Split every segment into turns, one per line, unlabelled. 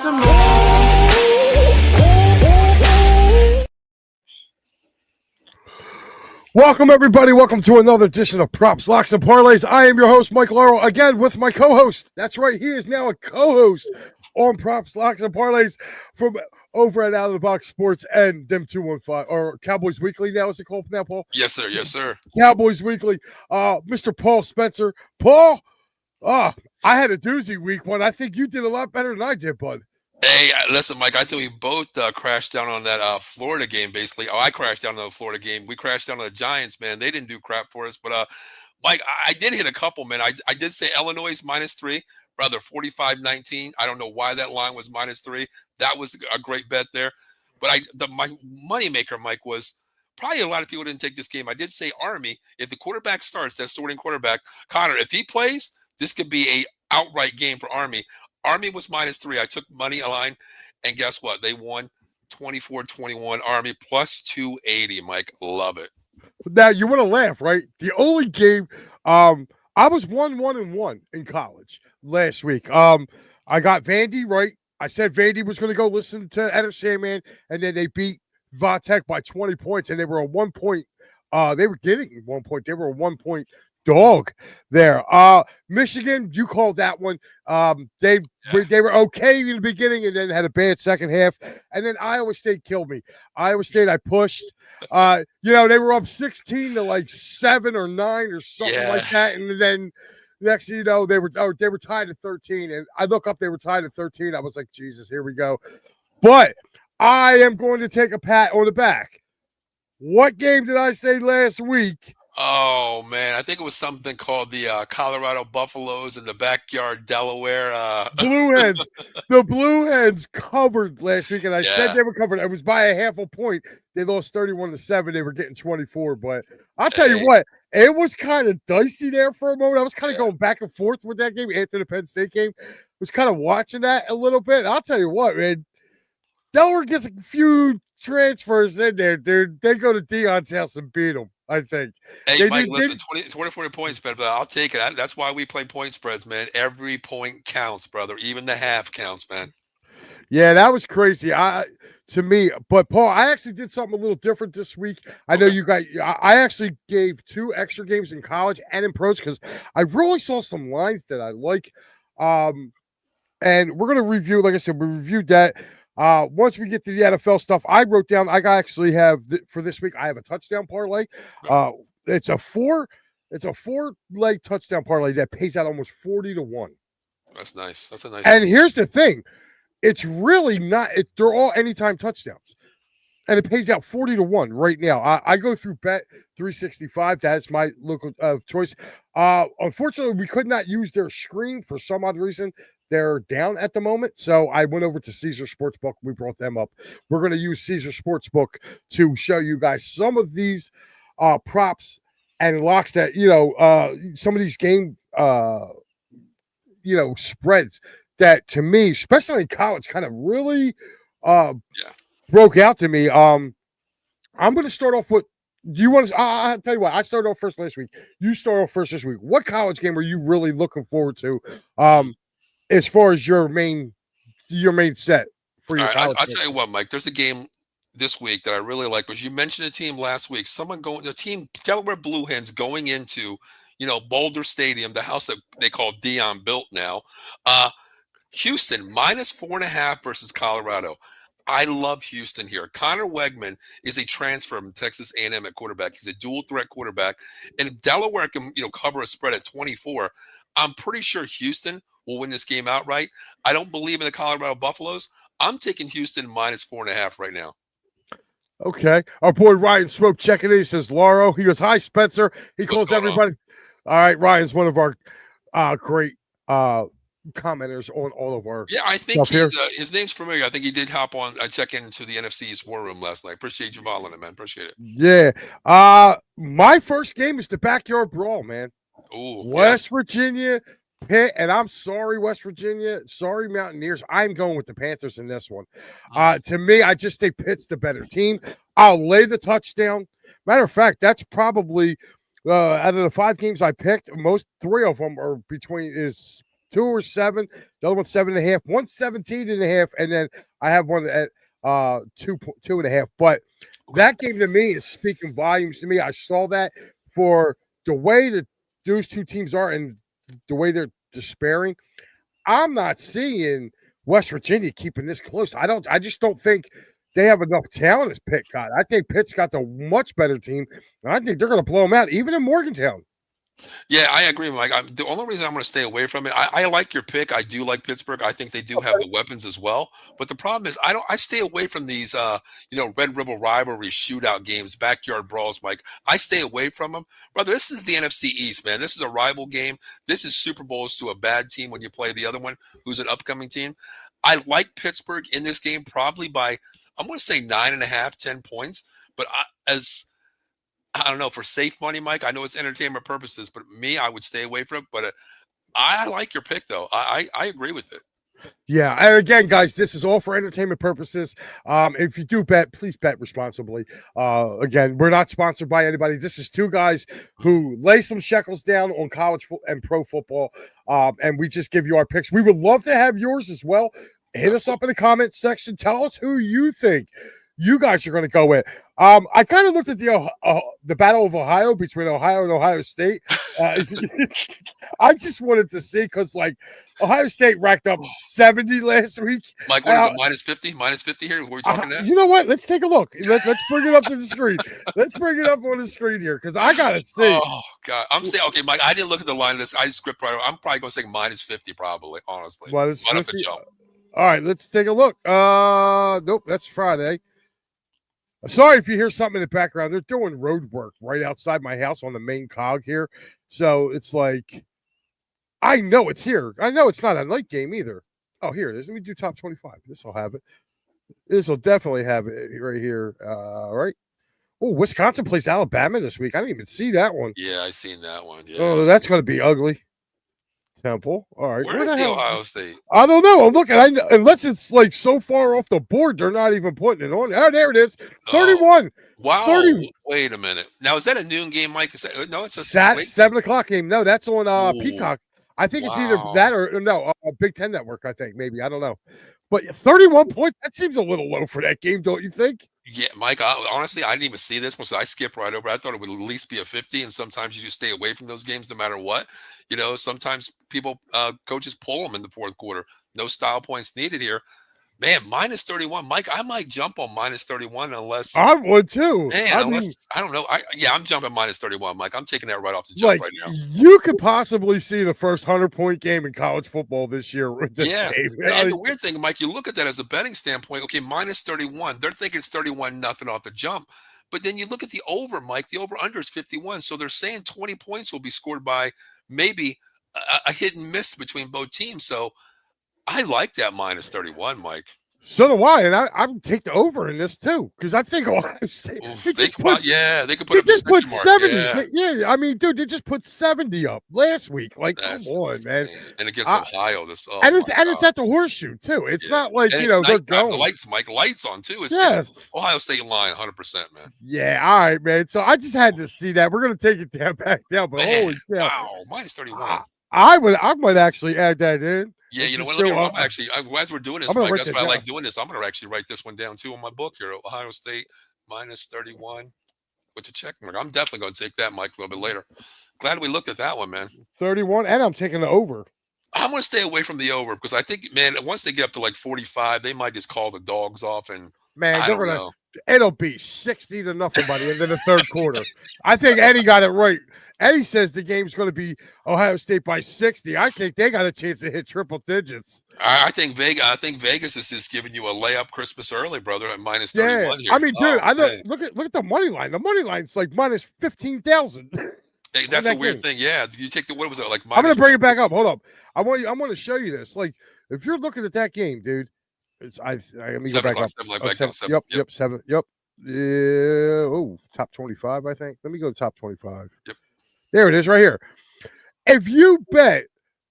to move.
Welcome, everybody. Welcome to another edition of Props, Locks, and Parlays. I am your host, Mike Lauro, again with my co-host. That's right, he is now a co-host on Props, Locks, and Parlays from over at Out of the Box Sports and them 215, or Cowboys Weekly now. Is it called now, Paul?
Yes, sir. Yes, sir.
Cowboys Weekly. Mr. Paul Spencer. Paul, I had a doozy week one. I think you did a lot better than I did, bud.
Hey, listen, Mike, I think we both crashed down on that Florida game, basically. Oh, I crashed down on the Florida game. We crashed down on the Giants, man. They didn't do crap for us. But, Mike, I did hit a couple, man. I did say Illinois -3, brother, 45-19. I don't know why that line was -3. That was a great bet there. But my moneymaker, Mike, was probably a lot of people didn't take this game. I did say Army. If the quarterback starts, that starting quarterback, Connor, if he plays, this could be a outright game for Army. Army was -3. I took money line, and guess what? They won 24-21. Army plus 280, Mike. Love it.
Now, you want to laugh, right? The only game, I was 1-1-1 in college last week. I got Vandy right. I said Vandy was going to go listen to Enter Sandman, and then they beat Vatek by 20 points, and they were a 1 point. They were getting 1 point. They were a 1 point dog there. Michigan, you called that one. They were okay in the beginning and then had a bad second half. And then Iowa State killed me. Iowa State, I pushed. They were up 16 to like 7 or 9 or something like that. And then next thing you know, they were tied at 13. And I look up, they were tied at 13. I was like, Jesus, here we go. But I am going to take a pat on the back. What game did I say last week?
Oh, man. I think it was something called the Colorado Buffaloes in the backyard, Delaware.
Blue Hens. The Blue Hens covered last week, and I said they were covered. It was by a half a point. They lost 31-7. They were getting 24. But I'll tell you what, it was kind of dicey there for a moment. I was kind of going back and forth with that game after the Penn State game. I was kind of watching that a little bit. I'll tell you what, man. Delaware gets a few transfers in there, dude. They go to Deion's house and beat them, I think.
Hey, Mike, listen, 20-40 point spread, but I'll take it. That's why we play point spreads, man. Every point counts, brother. Even the half counts, man.
Yeah, that was crazy. To me, but Paul, I actually did something a little different this week. I know you guys. I actually gave 2 extra games in college and in pros because I really saw some lines that I like. And we're gonna review, like I said, we reviewed that. Once we get to the NFL stuff, I wrote down. I actually have for this week. I have a touchdown parlay. It's a 4-leg touchdown parlay that pays out almost 40-1.
That's nice. That's a nice.
And here's the thing: it's really not. They're all anytime touchdowns, and it pays out 40-1 right now. I go through Bet 365. That's my local choice. Unfortunately, we could not use their screen for some odd reason. They're down at the moment, so I went over to Caesar Sportsbook. We brought them up. We're going to use Caesar Sportsbook to show you guys some of these props and locks that, some of these game, spreads that, to me, especially in college, kind of really broke out to me. I'm going to start off with, do you want to, I'll tell you what, I started off first last week. You start off first this week. What college game are you really looking forward to? As far as your main set for your college.
I'll tell you what, Mike. There's a game this week that I really like. Was you mentioned a team last week? The team Delaware Blue Hens going into Boulder Stadium, the house that they call Dion built now. Houston -4.5 versus Colorado. I love Houston here. Connor Wegman is a transfer from Texas A&M at quarterback. He's a dual threat quarterback, and if Delaware can cover a spread at 24, I'm pretty sure Houston will win this game outright. I don't believe in the Colorado Buffaloes. I'm taking Houston -4.5 right now.
Okay. Our boy Ryan Swope checking in. He says, Lauro. He goes, hi, Spencer. He calls everybody. All right. Ryan's one of our great commenters on all of our.
Yeah, I think his name's familiar. I think he did hop on, check into the NFC's War Room last night. Appreciate you following it, man. Appreciate it.
Yeah. My first game is the backyard brawl, man.
Ooh,
West Virginia Pitt, and I'm sorry, West Virginia. Sorry, Mountaineers. I'm going with the Panthers in this one. To me, I just think Pitt's the better team. I'll lay the touchdown. Matter of fact, that's probably out of the 5 games I picked, 3 of them are between Two were 7. The other one's 7.5. One's 17.5, and then I have one at 2.5. But that game to me is speaking volumes to me. I saw that for the way that those two teams are and the way they're despairing. I'm not seeing West Virginia keeping this close. I just don't think they have enough talent as Pitt got. I think Pitt's got the much better team, and I think they're going to blow them out, even in Morgantown.
Yeah, I agree, Mike. The only reason I'm going to stay away from it, I like your pick. I do like Pittsburgh. I think they do have the weapons as well. But the problem is, I stay away from these, Red River rivalry shootout games, backyard brawls, Mike. I stay away from them, brother. This is the NFC East, man. This is a rival game. This is Super Bowls to a bad team when you play the other one, who's an upcoming team. I like Pittsburgh in this game, probably by I'm going to say 9.5, 10 points. But I don't know, for safe money, Mike, I know it's entertainment purposes, but me, I would stay away from it. But I like your pick, though. I agree with it.
Yeah, and again, guys, this is all for entertainment purposes. If you do bet, please bet responsibly. Again, we're not sponsored by anybody. This is two guys who lay some shekels down on college and pro football, and we just give you our picks. We would love to have yours as well. Hit us up in the comment section. Tell us who you think you guys are going to go with. I kind of looked at the Battle of Ohio between Ohio and Ohio State. I just wanted to see because, Ohio State racked up 70 last week.
Mike, what is it, minus 50? Minus 50 here? What are we talking now?
You know what? Let's take a look. Let's bring it up to the screen. Let's bring it up on the screen here because I got to see.
Oh, God. I'm saying, okay, Mike, I didn't look at the line of this. I just script right over. I'm probably going to say minus 50, probably, honestly.
Minus 50?
Right up the jump.
All right, let's take a look. Nope, that's Friday. Sorry if you hear something in the background. They're doing road work right outside my house on the main cog here. So it's like, I know it's here. I know it's not a night game either. Oh, here it is. Let me do top 25. This will have it. This will definitely have it right here. Right. Oh, Wisconsin plays Alabama this week. I didn't even see that one.
Yeah, I seen that one. Yeah.
Oh, that's going to be ugly. Temple. All right.
Where is the Ohio State?
I don't know. I'm looking. Unless it's so far off the board, they're not even putting it on. Oh, there it is. 31.
Oh, wow.
30.
Wait a minute. Now, is that a noon game, Mike? No, it's a
7 o'clock game. No, that's on Peacock. I think it's either that or no, Big Ten Network, I think. Maybe. I don't know. But 31 points, that seems a little low for that game, don't you think?
Yeah, Mike, honestly, I didn't even see this one, so I skipped right over. I thought it would at least be a 50, and sometimes you just stay away from those games no matter what. Sometimes coaches pull them in the fourth quarter. No style points needed here. Man, minus 31. Mike, I might jump on minus 31 unless
I would too.
Man, I don't know. I'm jumping minus 31, Mike. I'm taking that right off the jump right now.
You could possibly see the first 100-point game in college football this year with this game.
And the weird thing, Mike, you look at that as a betting standpoint. Okay, minus 31. They're thinking it's 31-0 off the jump. But then you look at the over, Mike. The over-under is 51. So they're saying 20 points will be scored by maybe a hit and miss between both teams. So I like that minus 31, Mike.
So do I, and I would take the over in this too because I think Ohio State.
They could put
70. Yeah, I mean, dude, they just put 70 up last week. Come on, man.
And against Ohio,
it's at the Horseshoe too. It's not like they're going.
The lights, Mike, lights on too. It's Ohio State line, 100%, man.
Yeah, all right, man. So I just had to see that. We're gonna take it back down, but holy cow!
Wow, minus 31.
I might actually add that in.
Yeah, you know what? I'm actually, as we're doing this, Mike, that's why I like doing this. I'm going to actually write this one down too on my book here. Ohio State minus 31 with the check mark. I'm definitely going to take that, Mike, a little bit later. Glad we looked at that one, man.
31, and I'm taking the over.
I'm going to stay away from the over because I think, man, once they get up to 45, they might just call the dogs off and.
Man, it'll be 60-0 by the end of the third quarter. I think Eddie got it right. Eddie says the game's going to be Ohio State by 60. I think they got a chance to hit triple digits.
I think Vegas is just giving you a layup Christmas early, brother, at minus 31 here.
I mean, dude, I know. Look at the money line. The money line's like minus 15,000.
Hey, that's a weird thing. Yeah, you take what was it like?
I'm going to bring it back up. Hold up. I want to show you this. If you're looking at that game, dude. Let me go back up. 7. Yep, 7. Yep. Top 25, I think. Let me go to top 25.
Yep.
There it is right here. If you bet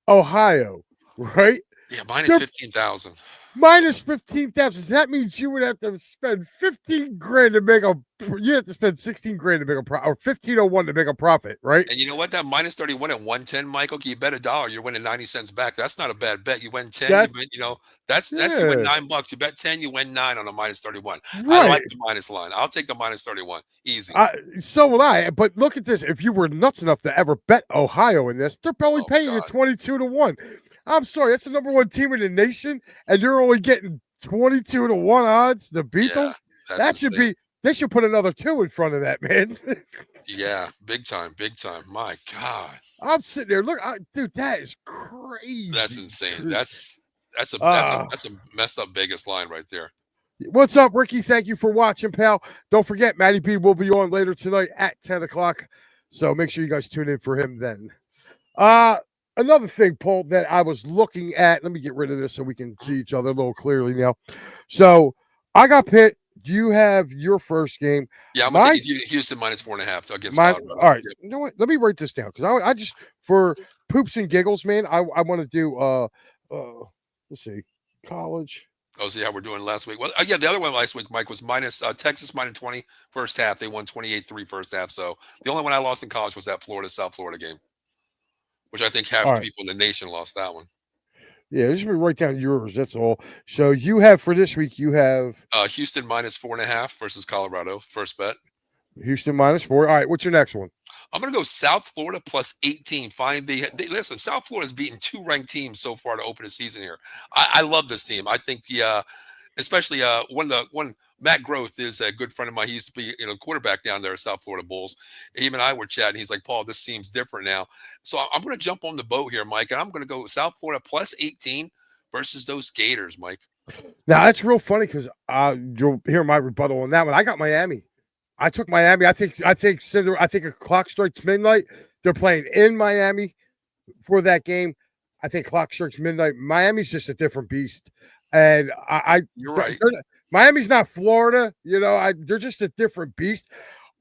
Ohio, right?
Yeah, minus 15,000.
minus 15,000. That means you would have to spend 15 grand to make a. You have to spend 16 grand to make a profit, or 1501 to make a profit, right?
And you know what? That minus 31 at 110, Michael. You bet $1, you're winning 90 cents back. That's not a bad bet. You win 10, you
That's
win. That's you win
yeah,
$9. You bet 10, you win 9 on a minus 31. I
right.
like the minus line. I'll take the minus 31. Easy.
So would I. But look at this. If you were nuts enough to ever bet Ohio in this, they're probably
Oh
paying you
God.
22-1. I'm sorry, that's the number one team in the nation, and you're only getting 22-1 odds to beat
Yeah,
them.
that's
That should
insane.
be. They should put another 2 in front of that, man.
Yeah, big time, big time. My God,
I'm sitting there. Look, dude, that is
that's
crazy.
insane. That's
Uh,
a messed up Vegas line right there.
what's up, Ricky? Thank you for watching, pal. Don't forget, Matty B will be on later tonight at 10 o'clock. So make sure you guys tune in for him then. Another thing, Paul, that I was looking at. Let me get rid of this so we can see each other a little clearly now. So I got Pitt. You have your first game.
Yeah, I'm gonna take Houston minus 4.5 against Colorado.
All right.
Yep.
You know what? Let me write this down because I just for poops and giggles, man. I want to do let's see, college.
Oh, see how we're doing last week. Well, yeah, the other one last week, Mike, was minus Texas minus 20 first half. They won 28-3 first half. So the only one I lost in college was that South Florida game, which I think half
All
the
right.
people in the nation lost that one.
Yeah, just write down yours. That's all. So you have for this week. You have
Houston minus 4.5 versus Colorado. First bet.
Houston -4. All right. What's your next one?
I'm going to go South Florida plus 18. Listen, South Florida's beaten 2 ranked teams so far to open the season here. I love this team. I think especially one Matt Groth is a good friend of mine. He used to be quarterback down there at South Florida Bulls. Him and I were chatting. He's like, Paul, this seems different now. So I'm going to jump on the boat here, Mike, and I'm going to go South Florida plus 18 versus those Gators, Mike.
Now that's real funny because you'll hear my rebuttal on that one. I got Miami. I took Miami. I think a clock strikes midnight. They're playing in Miami for that game. I think clock strikes midnight. Miami's just a different beast, and
You're right.
Miami's not Florida. They're just a different beast.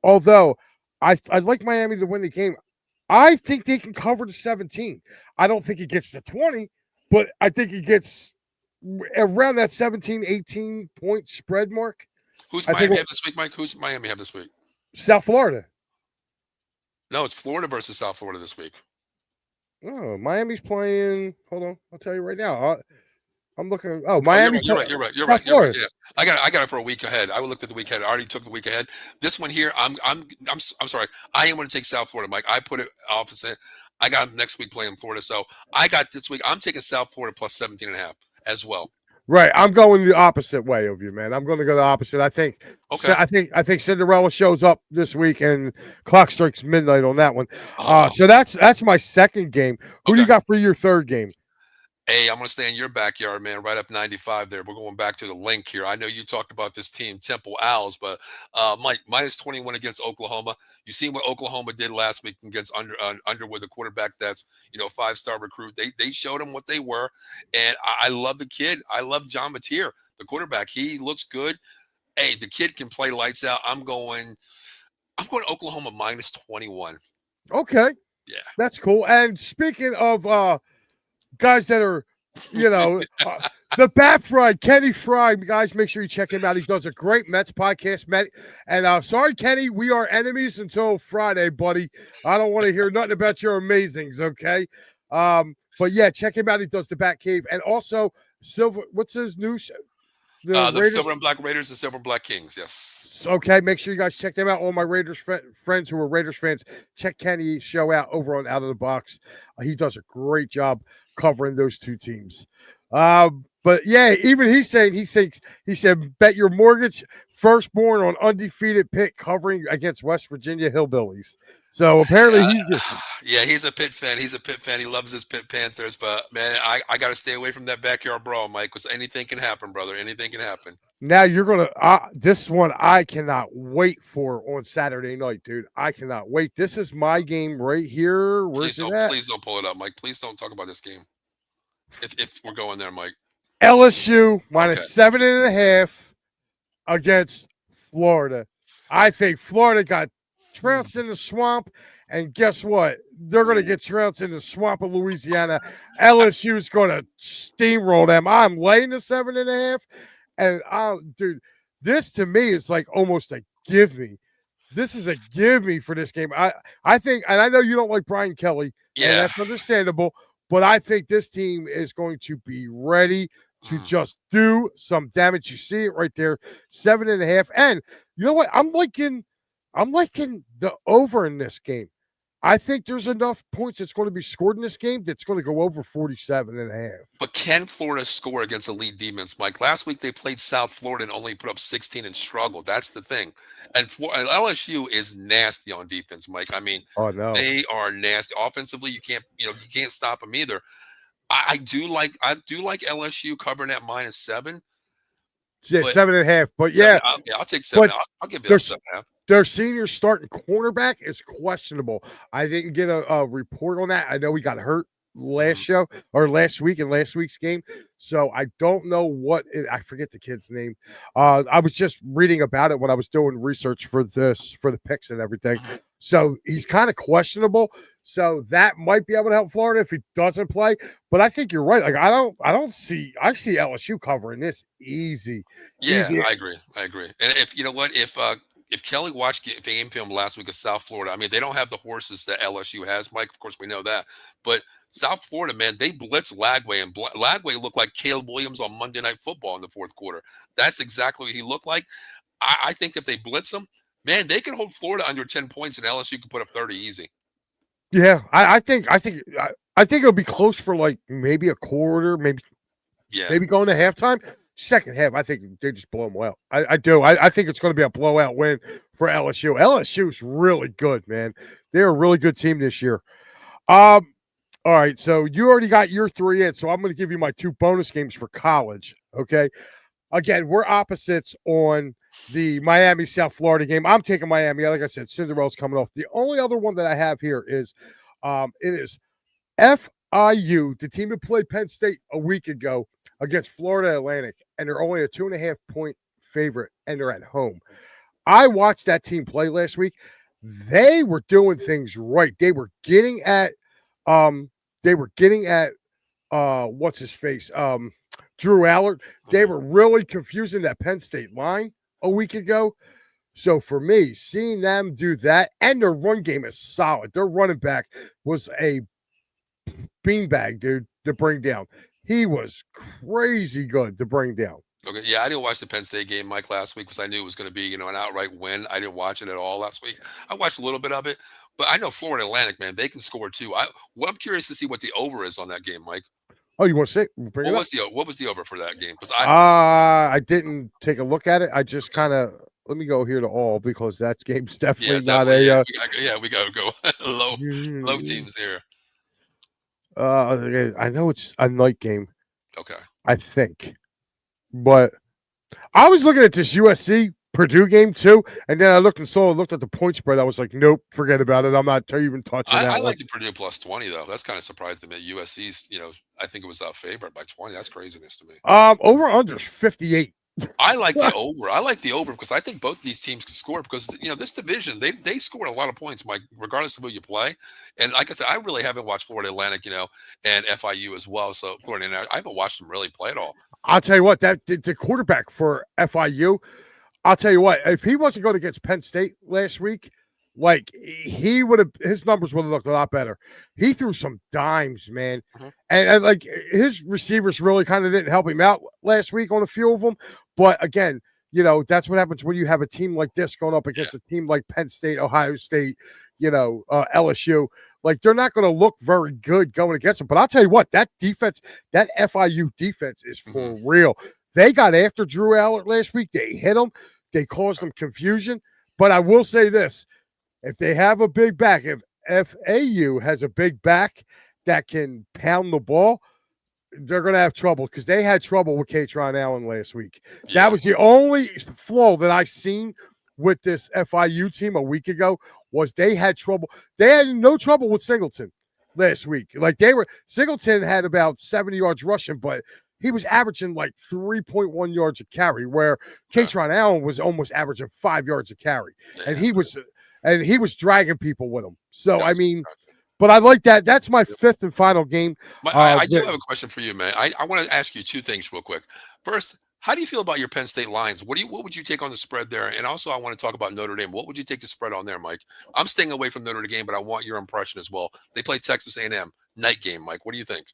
Although I like Miami to win the game. I think they can cover the 17. I don't think it gets to 20, but I think it gets around that 17, 18 point spread mark.
Who's
I
Miami
think
have this week, Mike? Who's Miami have this week?
South Florida.
No, it's Florida versus South Florida this week.
Oh, Miami's playing. Hold on, I'll tell you right now. I'm looking. Oh,
Oh,
Miami.
you're right. You're right.
South Florida.
Yeah, I got it for a week ahead. I looked at the week ahead. I already took the week ahead. This one here, I'm sorry. I am going to take South Florida, Mike. I put it opposite. I got next week playing Florida, so I got this week. I'm taking South Florida plus 17.5 as well.
Right, I'm going the opposite way of you, man. I'm going to go the opposite. I think.
Okay.
I think Cinderella shows up this week, and clock strikes midnight on that one.
Oh.
So that's my second game. Who do you got for your third game?
Hey, I'm going to stay in your backyard, man, right up 95 there. We're going back to the link here. I know you talked about this team, Temple Owls, but Mike, minus 21 against Oklahoma. You seen what Oklahoma did last week against Underwood, the quarterback that's, 5-star recruit. They showed him what they were, and I love the kid. I love John Mateer, the quarterback. He looks good. Hey, the kid can play lights out. I'm going Oklahoma minus 21.
Okay.
Yeah.
That's cool. And speaking of guys that are, the Bat Fry, Kenny Fry, guys, make sure you check him out. He does a great Mets podcast. And sorry, Kenny, we are enemies until Friday, buddy. I don't want to hear nothing about your amazings, okay? But yeah, check him out. He does the Bat Cave. And also, what's his new show?
The Silver and Black Raiders, the Silver and Black Kings, yes.
Okay, make sure you guys check them out. All my Raiders friends who are Raiders fans, check Kenny's show out over on Out of the Box. He does a great job covering those two teams. But yeah, even he's saying he said bet your mortgage firstborn on undefeated Pitt covering against West Virginia Hillbillies. So apparently
he's a Pitt fan. He's a Pitt fan. He loves his Pitt Panthers. But man, I got to stay away from that backyard brawl, Mike, because anything can happen, brother. Anything can happen.
Now you're gonna this one I cannot wait for on Saturday night, dude. I cannot wait. This is my game right here. Please
don't pull it up, Mike. Please don't talk about this game. If we're going there, Mike.
LSU minus 7.5 against Florida. I think Florida got trounced in the swamp, And guess what? They're going to get trounced in the swamp of Louisiana. LSU's going to steamroll them. I'm laying the 7.5. And, dude, this to me is like almost a give me. This is a give me for this game. I think, and I know you don't like Brian Kelly, and
Yeah.
that's understandable, but I think this team is going to be ready to just do some damage. You see it right there, 7.5. And you know what? I'm liking the over in this game. I think there's enough points that's going to be scored in this game that's going to go over 47.5.
But can Florida score against elite demons, Mike? Last week they played South Florida and only put up 16 and struggled. That's the thing. And LSU is nasty on defense, Mike. I mean,
Oh no,
they are nasty. Offensively, you can't stop them either. I do like LSU covering at -7.
yeah,
But
7.5. But yeah,
I'll take 7.
but
I'll give it
there's
7.5.
their senior starting cornerback is questionable. I didn't get a report on that. I know he got hurt last show or last week in last week's game. So I don't know I forget the kid's name. I was just reading about it when I was doing research for the picks and everything. So he's kind of questionable. So that might be able to help Florida if he doesn't play. But I think you're right. Like I see LSU covering this easy.
Yeah,
Easy.
I agree. And if you know what, if Kelly watched game film last week of South Florida, I mean, they don't have the horses that LSU has, Mike. Of course, we know that. But South Florida, man, they blitz Lagway, and Lagway looked like Caleb Williams on Monday Night Football in the fourth quarter. That's exactly what he looked like. I think if they blitz him, man, they can hold Florida under 10 points, and LSU can put up 30 easy.
Yeah, I think it'll be close for like maybe a quarter, maybe going to halftime. Second half, I think they just blow them out. I do. I think it's going to be a blowout win for LSU. LSU's really good, man. They're a really good team this year. All right, so you already got your 3 in, so I'm going to give you my 2 bonus games for college. Okay. Again, we're opposites on the Miami South Florida game. I'm taking Miami. Like I said, Cinderella's coming off. The only other one that I have here is it is FIU, the team that played Penn State a week ago against Florida Atlantic, and they're only a 2.5 point favorite, and they're at home. I watched that team play last week. They were doing things right. They were getting at what's his face? Drew Allard. They were really confusing that Penn State line a week ago. So for me, seeing them do that, and their run game is solid. Their running back was a beanbag, dude, to bring down. He was crazy good to bring down.
Okay, yeah, I didn't watch the Penn State game, Mike, last week because I knew it was going to be, an outright win. I didn't watch it at all last week. I watched a little bit of it, but I know Florida Atlantic, man, they can score too. I'm curious to see what the over is on that game, Mike.
Oh, you want to say?
What was the over for that game? Because
I didn't take a look at it. I just kind of let me go here to all because that game's definitely not
we got to go low teams here.
I know it's a night game.
Okay.
I think. But I was looking at this USC Purdue game too, and then I looked at the point spread. I was like, nope, forget about it. I'm not even touching that.
I like the Purdue plus 20 though. That's kind of surprising me. USC's, I think it was a favorite by 20. That's craziness to me.
Over under 58.
I like the over. I like the over because I think both of these teams can score because this division they scored a lot of points, Mike, regardless of who you play. And like I said, I really haven't watched Florida Atlantic, and FIU as well. So Florida Atlantic, I haven't watched them really play at all.
I'll tell you what, that the quarterback for FIU. I'll tell you what, if he wasn't going against Penn State last week, like he would have, his numbers would have looked a lot better. He threw some dimes, man, and like his receivers really kind of didn't help him out last week on a few of them. But again, that's what happens when you have a team like this going up against a team like Penn State, Ohio State, LSU. Like they're not going to look very good going against them. But I'll tell you what, that defense, that FIU defense is for real. They got after Drew Allard last week. They hit him. They caused him confusion. But I will say this. If they have a big back, if FAU has a big back that can pound the ball, they're going to have trouble because they had trouble with Katron Allen last week. Yeah. That was the only flaw that I seen with this FIU team a week ago was they had trouble. They had no trouble with Singleton last week. Like Singleton had about 70 yards rushing, but he was averaging like 3.1 yards a carry, where Katron Allen was almost averaging 5 yards a carry. And he was and he was dragging people with him. So I
Gotcha,
mean,
gotcha.
but I like that. That's my
Yep.
fifth and final game.
I do have a question for you, man. I want to ask you two things real quick. First, how do you feel about your Penn State Lions? What would you take on the spread there? And also, I want to talk about Notre Dame. What would you take the spread on there, Mike? I'm staying away from Notre Dame, but I want your impression as well. They play Texas A&M night game, Mike. What do you think?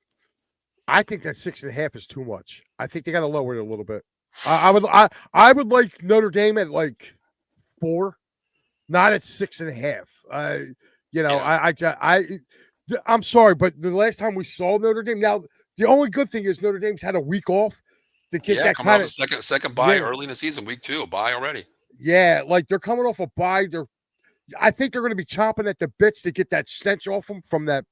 I think that 6.5 is too much. I think they got to lower it a little bit. I would like Notre Dame at like 4, not at 6.5. I'm sorry, but the last time we saw Notre Dame, now the only good thing is Notre Dame's had a week off to get that
coming off
kind
the
of
second bye early in the season, week 2, bye already.
Yeah, like they're coming off a bye. I think they're going to be chomping at the bits to get that stench off them from that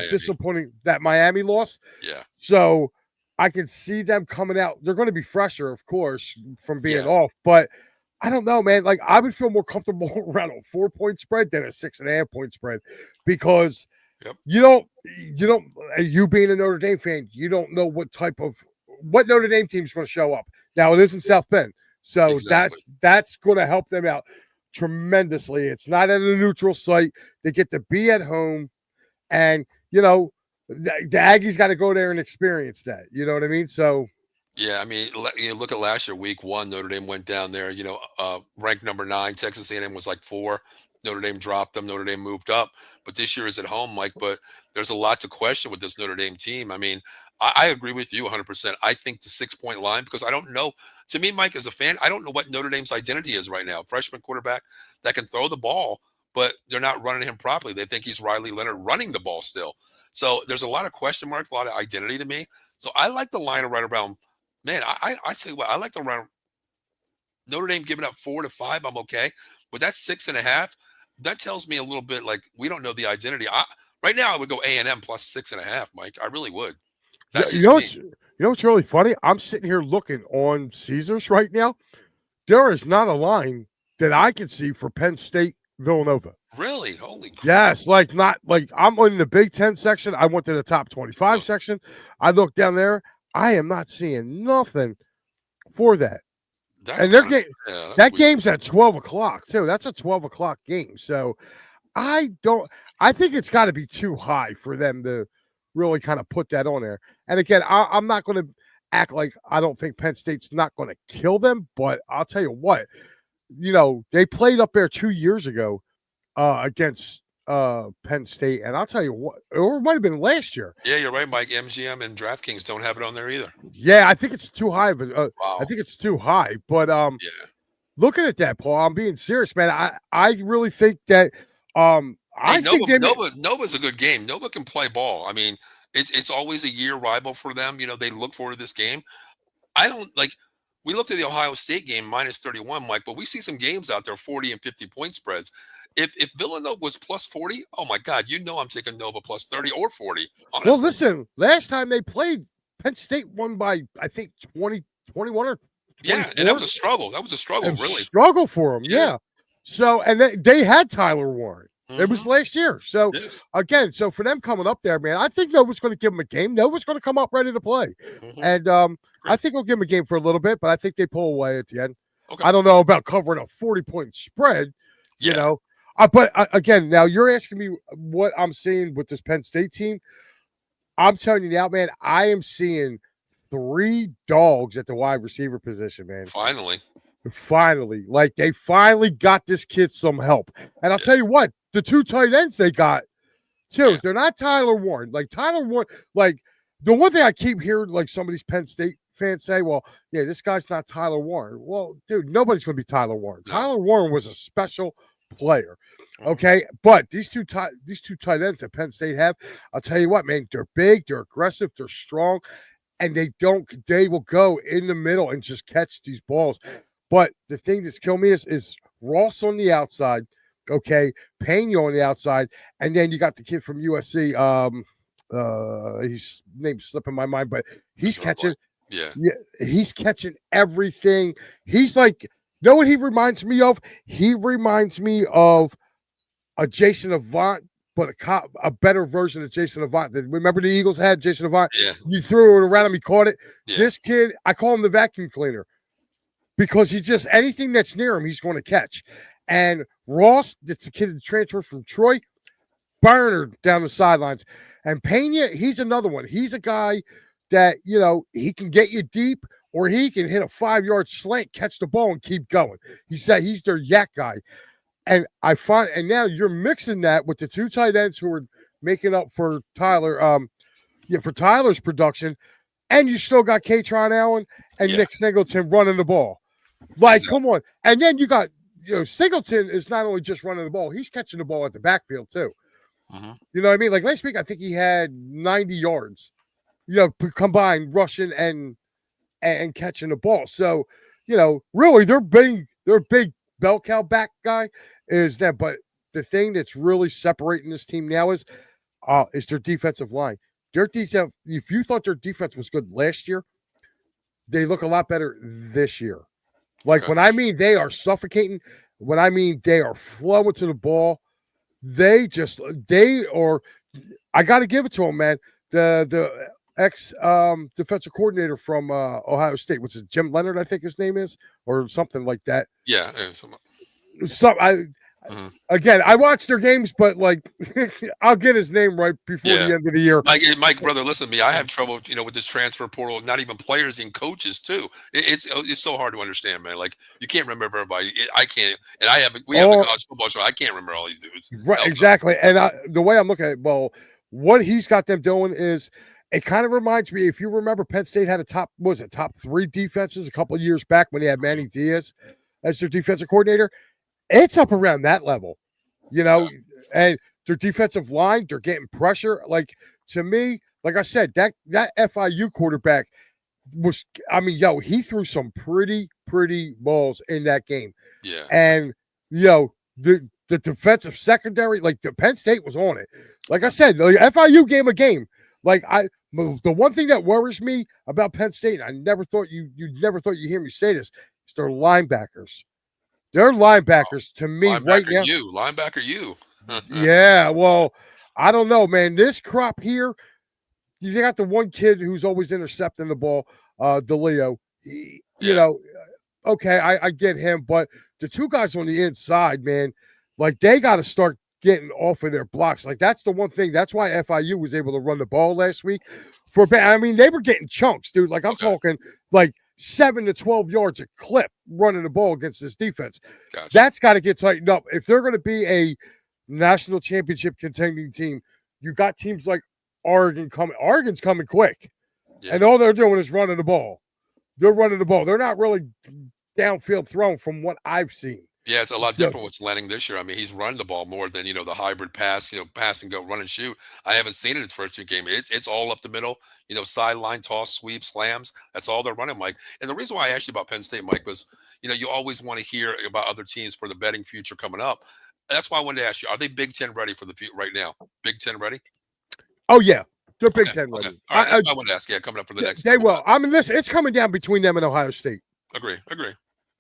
disappointing that Miami loss.
Yeah.
So I can see them coming out. They're going to be fresher, of course, from being off. But I don't know, man. Like I would feel more comfortable around a 4-point spread than a 6.5-point spread because you being a Notre Dame fan, you don't know what Notre Dame team is going to show up. Now it isn't South Bend, so that's going to help them out tremendously. It's not at a neutral site. They get to be at home, and the Aggies got to go there and experience that. You know what I mean? So.
Yeah, I mean, look at last year, week 1, Notre Dame went down there, ranked number 9. Texas A&M was like 4. Notre Dame dropped them. Notre Dame moved up. But this year is at home, Mike. But there's a lot to question with this Notre Dame team. I mean, I agree with you 100%. I think the 6-point line, because I don't know. To me, Mike, as a fan, I don't know what Notre Dame's identity is right now. Freshman quarterback that can throw the ball, but they're not running him properly. They think he's Riley Leonard running the ball still. So there's a lot of question marks, a lot of identity to me. So I like the line right around. Man, I say what I like the round. Notre Dame giving up 4 to 5. I'm okay, but that's 6.5. That tells me a little bit like we don't know the identity. Right now I would go A&M plus 6.5, Mike. I really would. That's
what's really funny? I'm sitting here looking on Caesars right now. There is not a line that I can see for Penn State Villanova.
Really? Holy crap.
Yes, not like I'm in the Big Ten section. I went to the top 25 section. I looked down there. I am not seeing nothing for that. That game's at 12 o'clock, too. That's a 12 o'clock game. So I think it's got to be too high for them to really kind of put that on there. And again, I'm not going to act like I don't think Penn State's not going to kill them, but I'll tell you what, they played up there 2 years ago against Penn State, and I'll tell you what, or it might have been last year.
Yeah, you're right, Mike. MGM and DraftKings don't have it on there either.
Yeah, I think it's too high.
Wow.
I think it's too high. But looking at that, Paul, I'm being serious, man. I really think that
Nova's a good game. Nova can play ball. I mean, it's always a year rival for them. They look forward to this game. I don't like. We looked at the Ohio State game minus 31, Mike, but we see some games out there 40 and 50 point spreads. If Villanova was plus 40, oh my God, I'm taking Nova plus 30 or 40. Honestly.
Well, listen, last time they played, Penn State won by I think 20, 21 or 24.
Yeah, and that was a struggle. That was a struggle, really.
Struggle for them, yeah. So, and they had Tyler Warren. Mm-hmm. It was last year. So, again, for them coming up there, man, I think Nova's going to give them a game. Nova's going to come up ready to play. Mm-hmm. And I think we'll give them a game for a little bit, but I think they pull away at the end. Okay. I don't know about covering a 40-point spread, you know. But again, now you're asking me what I'm seeing with this Penn State team. I'm telling you now, man, I am seeing 3 dogs at the wide receiver position, man. Finally. Like, they finally got this kid some help. And I'll tell you what, the 2 tight ends they got, too, they're not Tyler Warren. Like, Tyler Warren, like, the one thing I keep hearing, like, some of these Penn State fans say, well, yeah, this guy's not Tyler Warren. Well, dude, nobody's going to be Tyler Warren. No. Tyler Warren was a special player. Okay, but these two tight ends that Penn State have, I'll tell you what, man, they're big, they're aggressive, they're strong, and they will go in the middle and just catch these balls. But the thing that's killing me is Ross on the outside, okay, Pena on the outside, and then you got the kid from USC. His name's slipping my mind, but he's catching. Yeah, he's catching everything. He's like, you know what he reminds me of? He reminds me of a Jason Avant, but a better version of Jason Avant. Remember the Eagles had Jason Avant? Yeah. You threw it around him, he caught it. Yeah. This kid, I call him the vacuum cleaner because he's just anything that's near him, he's going to catch. And Ross, that's the kid that transferred from Troy, burner down the sidelines. And Pena, he's another one. He's a guy that, he can get you deep or he can hit a 5-yard slant, catch the ball, and keep going. He's their yak guy. And and now you're mixing that with the two tight ends who are making up for Tyler, for Tyler's production, and you still got Katron Allen and Nick Singleton running the ball. Like, come on. And then you got, Singleton is not only just running the ball, he's catching the ball at the backfield too.
Mm-hmm.
You know what I mean? Like last week, I think he had 90 yards, combined rushing and catching the ball. So, really their big bell cow back guy is that. But the thing that's really separating this team now is their defensive line. Their defense, if you thought their defense was good last year, they look a lot better this year. Like when I mean they are suffocating, when I mean they are flowing to the ball, I got to give it to them, man. The ex defensive coordinator from Ohio State, which is Jim Leonard, I think his name is, or something like that.
Yeah.
Again, I watch their games, but like I'll get his name right before the end of the year.
Mike, brother, listen to me. I have trouble, with this transfer portal. Not even players and coaches too. It's so hard to understand, man. Like you can't remember everybody. I can't, and we have the college football show. I can't remember all these dudes.
Right, exactly. And the way I'm looking at it, what he's got them doing is it kind of reminds me. If you remember, Penn State had top 3 defenses a couple of years back when they had Manny Diaz as their defensive coordinator. It's up around that level, and their defensive line, they're getting pressure. Like, to me, like I said, that FIU quarterback he threw some pretty balls in that game.
Yeah.
And, the defensive secondary, like the Penn State was on it. Like I said, the FIU game a game. Like the one thing that worries me about Penn State, I never thought you hear me say this, is their linebackers. They're linebackers to me right now.
Linebacker you.
Yeah, well, I don't know, man. This crop here, you got the one kid who's always intercepting the ball, DeLeo. Okay, I get him, but the two guys on the inside, man, like they got to start getting off of their blocks. Like that's the one thing. That's why FIU was able to run the ball last week. They were getting chunks, dude. Like I'm talking like 7 to 12 yards a clip running the ball against this defense.
Gotcha.
That's got to get tightened up. If they're going to be a national championship contending team, you got teams like Oregon coming. Oregon's coming quick. Yeah. And all they're doing is running the ball. They're running the ball. They're not really downfield throwing from what I've seen.
Yeah, it's a lot different what's landing this year. I mean, he's running the ball more than, the hybrid pass, pass and go, run and shoot. I haven't seen it in his first 2 games. It's all up the middle, sideline, toss, sweep, slams. That's all they're running, Mike. And the reason why I asked you about Penn State, Mike, was, you always want to hear about other teams for the betting future coming up. That's why I wanted to ask you, are they Big Ten ready for the right now? Big Ten ready?
Oh, yeah. They're Big Ten ready.
Okay. All right, that's what I wanted to ask. Yeah, coming up for the next.
They will. I mean, listen, it's coming down between them and Ohio State.
Agree.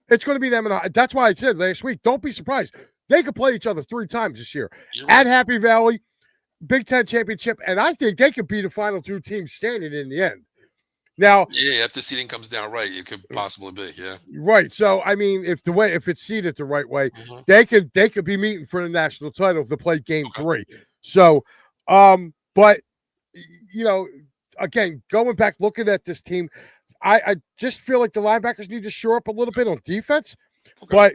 It's going to be them, and that's why I said last week, don't be surprised. They could play each other 3 times this year. At Happy Valley, Big Ten championship, and I think they could be the final 2 teams standing in the end. Now,
if the seeding comes down right, it could possibly be, yeah.
Right. So, I mean, if it's seeded the right way, they could be meeting for the national title if they play game 3. So, but again, going back looking at this team, I just feel like the linebackers need to shore up a little bit on defense. But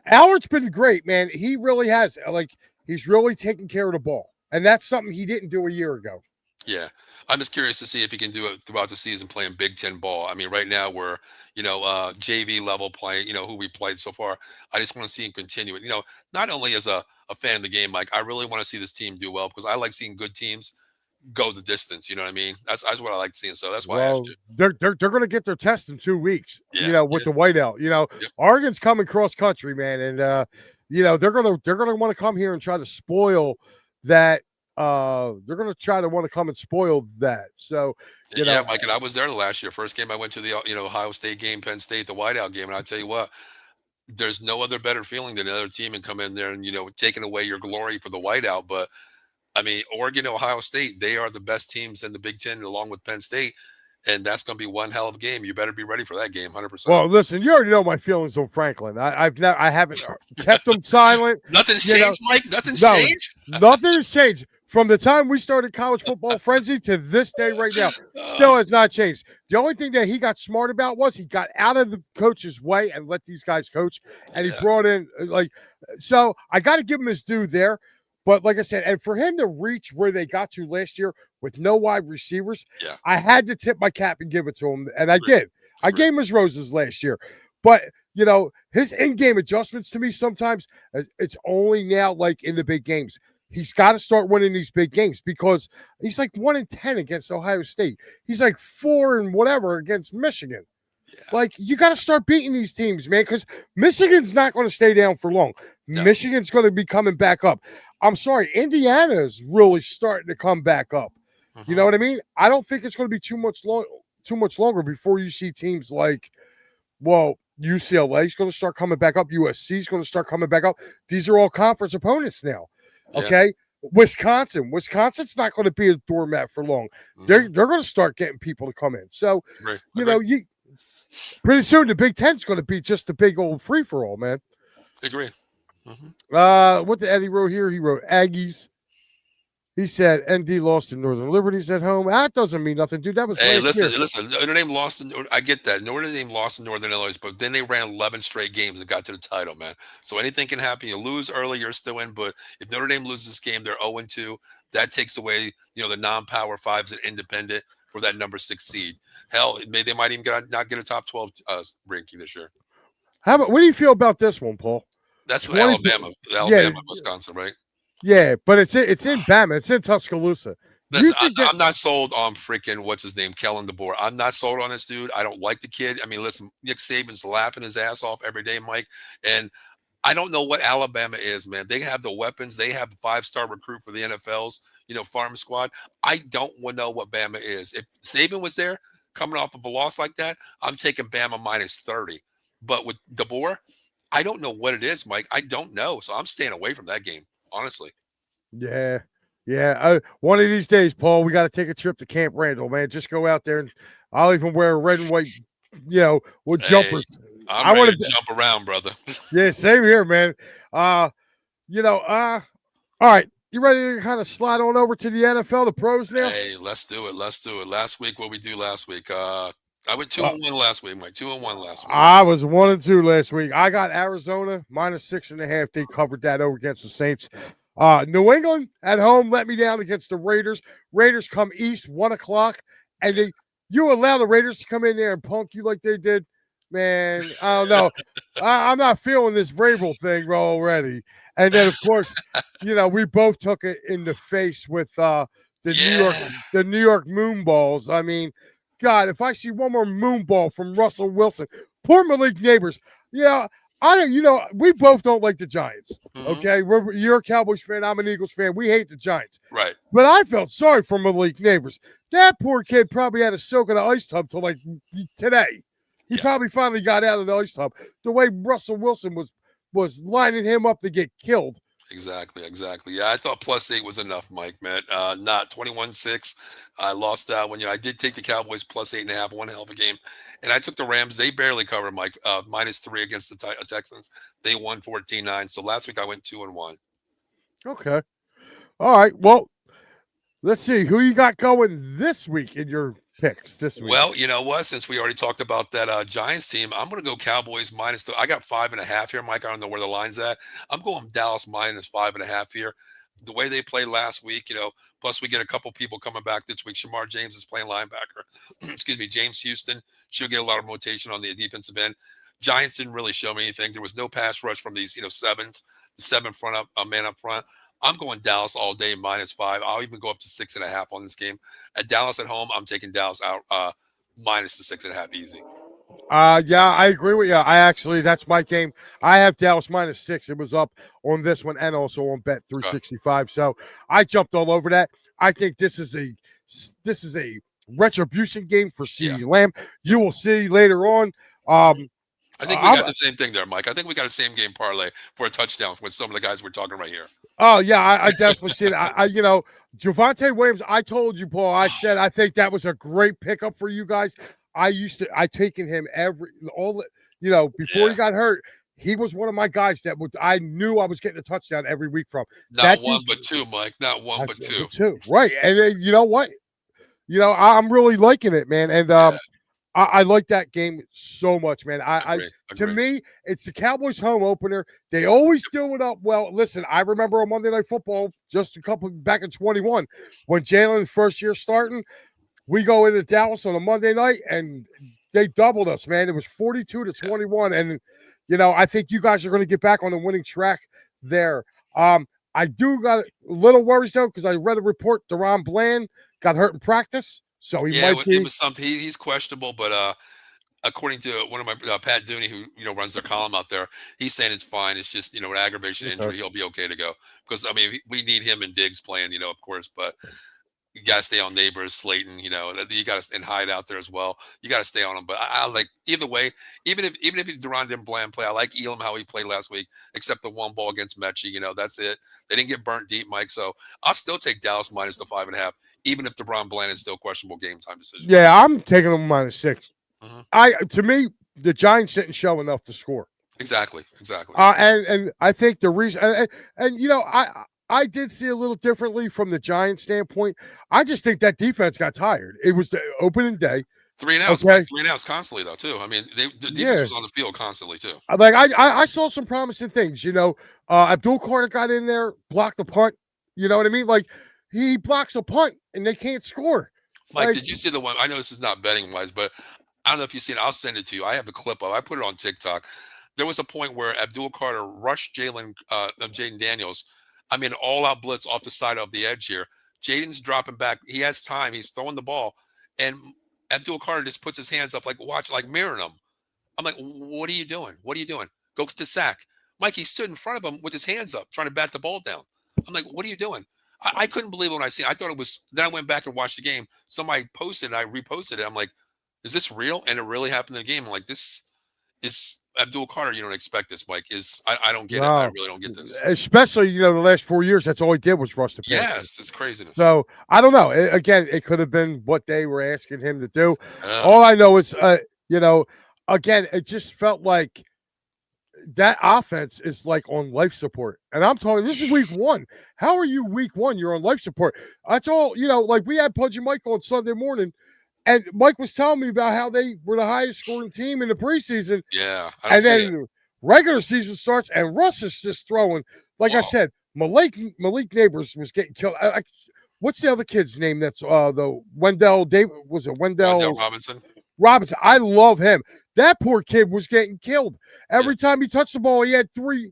Allard's been great, man. He really has. Like, he's really taking care of the ball. And that's something he didn't do a year ago.
Yeah. I'm just curious to see if he can do it throughout the season playing Big Ten ball. I mean, right now we're, JV level playing, who we played so far. I just want to see him continue it. Not only as a fan of the game, Mike, I really want to see this team do well because I like seeing good teams go the distance. You know what I mean? That's what I like seeing. So that's why I asked you.
They're going to get their test in 2 weeks. With the whiteout. Oregon's coming cross country, man, and they're going to want to come here and try to spoil that. They're going to try to want to come and spoil that. So
Mike, and I was there the last year. First game I went to the Ohio State game, Penn State, the whiteout game, and I'll tell you what. There's no other better feeling than another team and come in there and taking away your glory for the whiteout, but. I mean, Oregon, Ohio State, they are the best teams in the Big Ten along with Penn State. and that's going to be one hell of a game. You better be ready for that game, 100%.
Well, listen, you already know my feelings on Franklin. I haven't kept him silent.
Nothing's
You know,
changed, Mike. Nothing's
no,
changed.
nothing has changed from the time we started college football frenzy to this day right now. Still has not changed. The only thing that he got smart about was he got out of the coach's way and let these guys coach, and he brought in so I got to give him his due there. But like I said, and for him to reach where they got to last year with no wide receivers, I had to tip my cap and give it to him, and I did. I gave him his roses last year. But, his in-game adjustments to me sometimes, it's only now like in the big games. He's got to start winning these big games because he's like 1-10 against Ohio State. He's like 4 and whatever against Michigan.
Yeah.
Like, you got to start beating these teams, man, because Michigan's not going to stay down for long. No. Michigan's going to be coming back up. I'm sorry, Indiana is really starting to come back up. You know what I mean? I don't think it's going to be too much longer before you see teams like, UCLA is going to start coming back up. USC is going to start coming back up. These are all conference opponents now. Okay, Wisconsin's not going to be a doormat for long. They're going to start getting people to come in. So you pretty soon the Big Ten's going to be just a big old free for all, man.
Agree.
What did Eddie wrote here? He wrote Aggies. He said ND lost to Northern Liberties at home. That doesn't mean nothing, dude. That was
listen. Notre Dame lost. I get that. Notre Dame lost to Northern Illinois, but then they ran 11 straight games and got to the title, man. So anything can happen. You lose early, you're still in. But if Notre Dame loses this game, they're 0-2. That takes away, the non-power fives and independent for that number 6 seed. Hell, they might even not get a top 12 ranking this year.
What do you feel about this one, Paul?
That's Alabama, Wisconsin, right?
Yeah, but it's in Bama. It's in Tuscaloosa.
I'm not sold on freaking what's his name, Kellen DeBoer. I'm not sold on this dude. I don't like the kid. I mean, listen, Nick Saban's laughing his ass off every day, Mike. And I don't know what Alabama is, man. They have the weapons. They have a 5-star recruit for the NFL's, farm squad. I don't know what Bama is. If Saban was there, coming off of a loss like that, I'm taking Bama minus 30. But with DeBoer, I don't know what it is, Mike. I don't know. So I'm staying away from that game. Honestly.
Yeah. One of these days, Paul, we got to take a trip to Camp Randall, man. Just go out there and I'll even wear a red and white, with jumpers.
I want to jump around, brother.
Yeah, same here, man. All right. You ready to kind of slide on over to the NFL, the pros now?
Hey, let's do it. Last week, what we do last week? I went 2-1 last week, Mike. 2-1 last week.
I was 1-2 last week. I got Arizona minus 6.5. They covered that over against the Saints. New England at home let me down against the Raiders. Raiders come east 1:00, and you allow the Raiders to come in there and punk you like they did, man. I don't know. I'm not feeling this Vrabel thing already. And then of course, we both took it in the face with the New York Moonballs. I mean, God, if I see one more moonball from Russell Wilson, poor Malik Neighbors. Yeah, we both don't like the Giants. Okay, you're a Cowboys fan. I'm an Eagles fan. We hate the Giants.
Right.
But I felt sorry for Malik Neighbors. That poor kid probably had to soak in an ice tub till like today. He probably finally got out of the ice tub. The way Russell Wilson was lining him up to get killed.
Exactly. Yeah, I thought +8 was enough, Mike, man. Not 21-6. I lost that one. I did take the Cowboys +8.5, one hell of a game. And I took the Rams. They barely covered, Mike, -3 against the Texans. They won 14-9. So last week I went 2-1.
Okay. All right. Well, let's see. Who you got going this week in your picks this week?
Well, you know what? Since we already talked about that Giants team, I'm going to go Cowboys minus. I got 5.5 here, Mike. I don't know where the line's at. I'm going Dallas minus 5.5 here. The way they played last week, plus we get a couple people coming back this week. Shamar James is playing linebacker. Excuse me, James Houston. She'll get a lot of rotation on the defensive end. Giants didn't really show me anything. There was no pass rush from these, sevens, the 7 front up, man up front. I'm going Dallas all day -5. I'll even go up to 6.5 on this game. At Dallas at home, I'm taking Dallas out minus the 6.5 easy.
Yeah, I agree with you. That's my game. I have Dallas -6. It was up on this one and also on Bet 365. So I jumped all over that. I think this is a retribution game for CeeDee Lamb. You will see later on.
I think we got the same thing there, Mike. I think we got a same game parlay for a touchdown with some of the guys we're talking right here.
Oh yeah, I definitely see it. Javonte Williams. I told you, Paul. I said I think that was a great pickup for you guys. I taken him before
Yeah.
he got hurt. He was one of my guys that I knew I was getting a touchdown every week from.
Not
That
one
dude,
but two, Mike. Not one but two.
but two, right? And then, you know what? I'm really liking it, man. And
Yeah.
I like that game so much, man.
Agree.
To
Agree.
me, it's the Cowboys home opener. They always do it up well. Listen, I remember on Monday Night Football just a couple back in 21 when Jalen's first year starting. We go into Dallas on a Monday night and they doubled us, man. It was 42-21, and I think you guys are going to get back on the winning track there. I do got a little worries though because I read a report Deron Bland got hurt in practice, so he
Yeah,
might
it
be.
was something. He's questionable, but according to one of my Pat Dooney, who runs their column out there, he's saying it's fine. It's just an aggravation
Okay.
injury. He'll be okay to go because I mean we need him and Diggs playing, of course, but you got to stay on Neighbors, Slayton. You got to and Hyde out there as well. You got to stay on them. But I like either way. Even if Duran didn't Bland play, I like Elam how he played last week, except the one ball against Mechie. That's it. They didn't get burnt deep, Mike. So I'll still take Dallas minus the 5.5, even if DeBron Bland is still questionable game time decision.
Yeah, I'm taking them -6.
Mm-hmm.
To me, the Giants didn't show enough to score.
Exactly.
And I think the reason, I did see a little differently from the Giants standpoint. I just think that defense got tired. It was the opening day.
3 and outs,
Okay.
Mike. 3 and outs constantly though too. I mean, the defense
Yeah.
was on the field constantly too.
Like I saw some promising things. Abdul Carter got in there, blocked the punt. You know what I mean? Like he blocks a punt and they can't score.
Mike,
Like,
did you see the one? I know this is not betting wise, but I don't know if you've seen it. I'll send it to you. I have a clip of. I put it on TikTok. There was a point where Abdul Carter rushed Jaden Daniels. I mean, all out blitz off the side of the edge here. Jaden's dropping back. He has time. He's throwing the ball, and Abdul Carter just puts his hands up, like watch, like mirroring him. I'm like, what are you doing? What are you doing? Go get the sack. Mike, he stood in front of him with his hands up, trying to bat the ball down. I'm like, what are you doing? I couldn't believe it when I seen it. I thought it was. Then I went back and watched the game. Somebody posted it. I reposted it. I'm like, is this real? And it really happened in the game. I'm like, this is Abdul Carter. You don't expect this, Mike. I don't get it. I
no,
really don't get this.
especially the last 4 years. That's all he did was rush the passer.
Yes, it's craziness.
So I don't know. Again, it could have been what they were asking him to do.
Yeah.
All I know is, again, it just felt like that offense is like on life support. And I'm talking, this is week one. How are you week one? You're on life support. That's all, like we had Pudgy Mike on Sunday morning, and Mike was telling me about how they were the highest scoring team in the preseason.
Yeah.
And then regular season starts, and Russ is just throwing. Like I said, Malik Neighbors was getting killed. What's the other kid's name? That's the Wendell David. Was it Wendell
Robinson?
Robinson. I love him. That poor kid was getting killed. Every time he touched the ball, he had three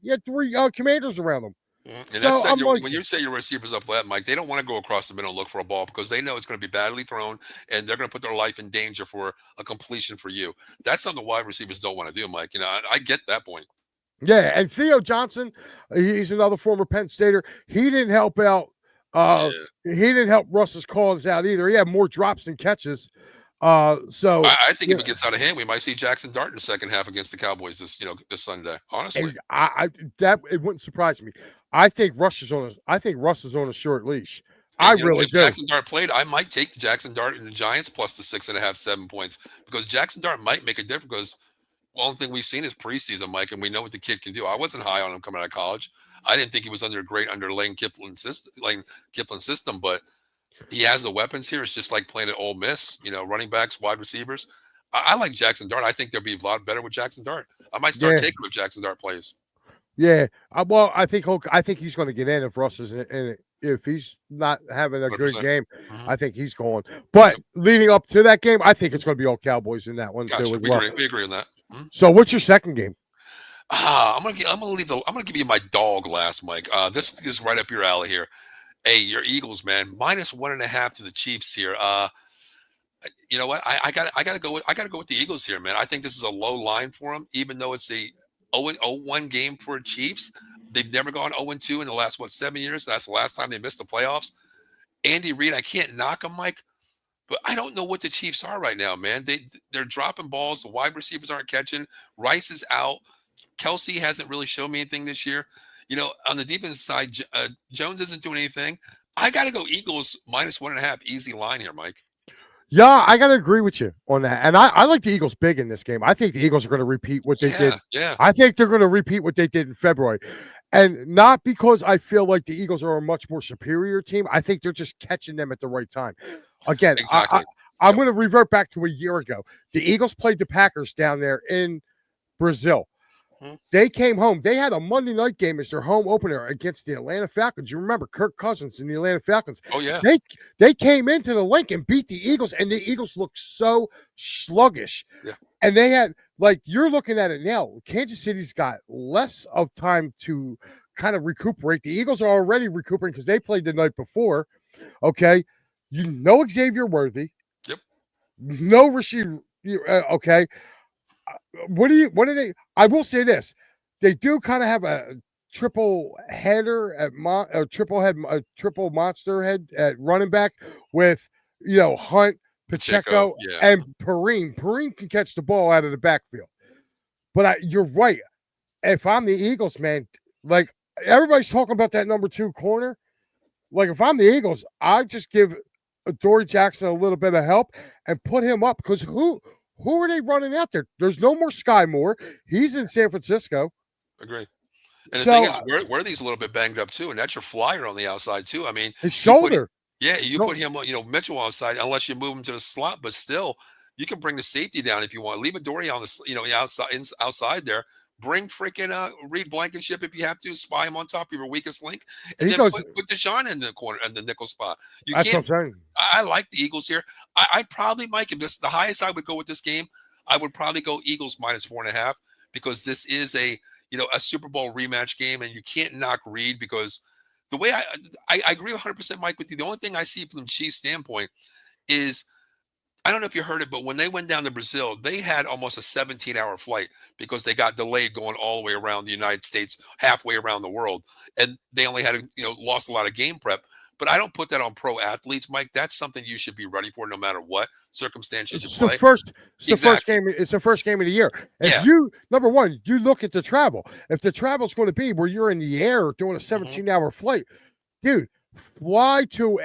commanders around him.
And that's when you say your receivers up that, Mike, they don't want to go across the middle and look for a ball because they know it's going to be badly thrown and they're going to put their life in danger for a completion for you. That's something the wide receivers don't want to do, Mike. I get that point.
Yeah, and Theo Johnson, he's another former Penn Stater. He didn't help out. He didn't help Russ's cause out either. He had more drops than catches. So
I think if it gets out of hand, we might see Jackson Dart in the second half against the Cowboys this Sunday. Honestly,
that it wouldn't surprise me. I think Russ is on a short leash. I really do.
If Jackson Dart played, I might take the Jackson Dart and the Giants plus the 6.5, 7 points because Jackson Dart might make a difference. Because the only thing we've seen is preseason, Mike, and we know what the kid can do. I wasn't high on him coming out of college. I didn't think he was under Lane Kiflin's system, but he has the weapons here. It's just like playing at Ole Miss, running backs, wide receivers. I like Jackson Dart. I think they'll be a lot better with Jackson Dart. I might start taking him if Jackson Dart plays.
Yeah. Well, I think he's going to get in if Russ is in it. If he's not having a 100%. Good game, I think he's going. But leading up to that game, I think it's going to be all Cowboys in that one too.
We agree on that.
So, what's your second game?
I'm gonna give you my dog last, Mike. This is right up your alley here. Hey, your Eagles, man, -1.5 to the Chiefs here. You know what? I gotta go with the Eagles here, man. I think this is a low line for them, even though it's a 0-1 game for Chiefs. They've never gone 0-2 in the last 7 years. That's the last time they missed the playoffs. Andy Reid, I can't knock him, Mike, but I don't know what the Chiefs are right now, man. They're dropping balls. The wide receivers aren't catching. Rice is out. Kelsey hasn't really shown me anything this year. On the defense side, Jones isn't doing anything. I got to go Eagles -1.5, easy line here, Mike.
Yeah, I got to agree with you on that. And I like the Eagles big in this game. I think the Eagles are going to repeat what they did.
Yeah.
I think they're going to repeat what they did in February. And not because I feel like the Eagles are a much more superior team. I think they're just catching them at the right time. Again,
Exactly.
I'm going to revert back to a year ago. The Eagles played the Packers down there in Brazil. They came home. They had a Monday night game as their home opener against the Atlanta Falcons. You remember Kirk Cousins and the Atlanta Falcons.
Oh, yeah.
They came into the link and beat the Eagles, and the Eagles looked so sluggish.
Yeah.
And they had, like, you're looking at it now, Kansas City's got less of time to kind of recuperate. The Eagles are already recuperating because they played the night before. Okay. You know Xavier Worthy.
Yep.
No Rasheed. Okay. What do they? I will say this: they do kind of have a triple header at triple monster head at running back with Hunt, Pacheco, and Perrine. Perrine can catch the ball out of the backfield. But you're right. If I'm the Eagles, man, like everybody's talking about that number 2 corner. Like if I'm the Eagles, I just give Dory Jackson a little bit of help and put him up because who are they running out there? There's no more Sky Moore. He's in San Francisco.
Agree. And the thing is, Worthy's a little bit banged up too, and that's your flyer on the outside too. I mean,
his shoulder.
You put him, Mitchell outside, unless you move him to the slot, but still, you can bring the safety down if you want. Leave a Dory on the, outside there. Bring freaking Reed Blankenship if you have to. Spy him on top of your weakest link, and then put Deshaun in the corner in the nickel spot.
That's what I'm saying.
I like the Eagles here. I probably, Mike, if this the highest I would go with this game, I would probably go Eagles -4.5 because this is a Super Bowl rematch game, and you can't knock Reed because the way I agree 100%, Mike, with you. The only thing I see from the Chiefs' standpoint is, I don't know if you heard it, but when they went down to Brazil, they had almost a 17-hour flight because they got delayed going all the way around the United States, halfway around the world, and they only had lost a lot of game prep. But I don't put that on pro athletes, Mike. That's something you should be ready for no matter what circumstances you play.
It's the first game. It's the first game of the year. If number one, you look at the travel. If the travel is going to be where you're in the air doing a 17-hour flight, dude, fly to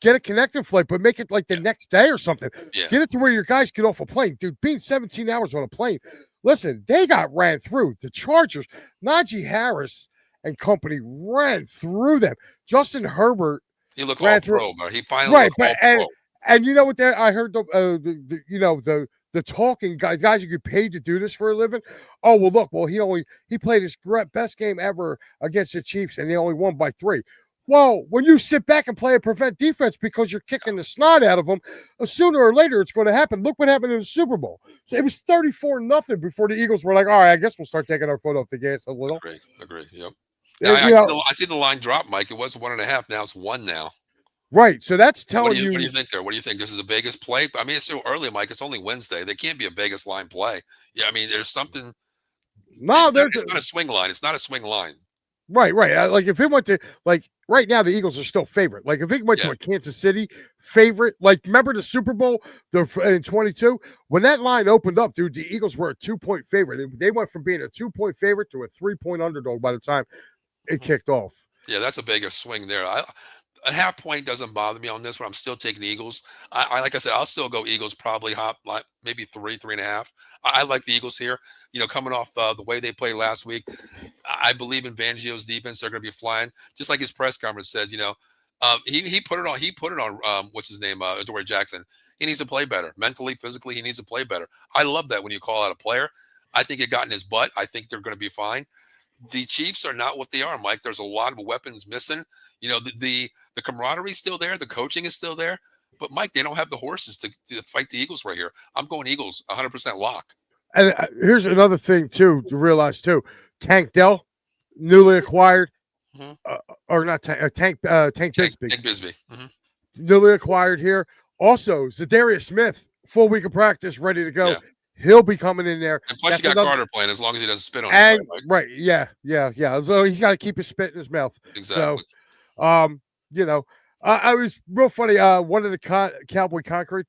get a connecting flight, but make it like the next day or something.
Yeah.
Get it to where your guys get off a plane. Dude, being 17 hours on a plane, listen, they got ran through. The Chargers, Najee Harris and company ran through them. Justin Herbert.
He looked all pro, but he finally looked all pro.
And you know what? I heard the talking guys who get paid to do this for a living. Oh well, look, he played his best game ever against the Chiefs, and they only won by 3. Well, when you sit back and play a prevent defense because you're kicking the snot out of them, sooner or later it's going to happen. Look what happened in the Super Bowl. So it was 34-0 before the Eagles were like, all right, I guess we'll start taking our foot off the gas a little.
Agree. Yep. I see the line drop, Mike. It was 1.5. Now it's 1 now.
Right. So that's telling you.
What do you think there? What do you think? This is a Vegas play? I mean, it's so early, Mike. It's only Wednesday. They can't be a Vegas line play. Yeah, I mean, there's something.
No,
it's not a swing line. It's not a swing line.
Right. Like if it went to right now, the Eagles are still favorite. Like if it went to a Kansas City favorite, like remember the Super Bowl in 22 when that line opened up, dude. The Eagles were a 2-point favorite. They went from being a 2-point favorite to a 3-point underdog by the time it kicked off.
Yeah, that's a Vegas swing there. A half point doesn't bother me on this one. I'm still taking the Eagles. Like I said, I'll still go Eagles, probably maybe 3.5. I like the Eagles here. Coming off the way they played last week, I believe in Fangio's defense. They're going to be flying, just like his press conference says. He put it on. He put it on. What's his name? Dory Jackson. He needs to play better, mentally, physically. He needs to play better. I love that when you call out a player. I think it got in his butt. I think they're going to be fine. The Chiefs are not what they are, Mike. There's a lot of weapons missing. The camaraderie is still there. The coaching is still there. But, Mike, they don't have the horses to fight the Eagles right here. I'm going Eagles, 100% lock.
And here's another thing, too, to realize, too. Tank Dell, newly acquired, or not Tank Bisbee.
Tank Bisbee.
Newly acquired here. Also, Zadarius Smith, full week of practice, ready to go.
Yeah.
He'll be coming in there.
And plus, you got Carter playing as long as he doesn't spit on his side,
right? Yeah. So he's got to keep his spit in his mouth.
Exactly.
So, I was real funny. One of the Cowboy Concrete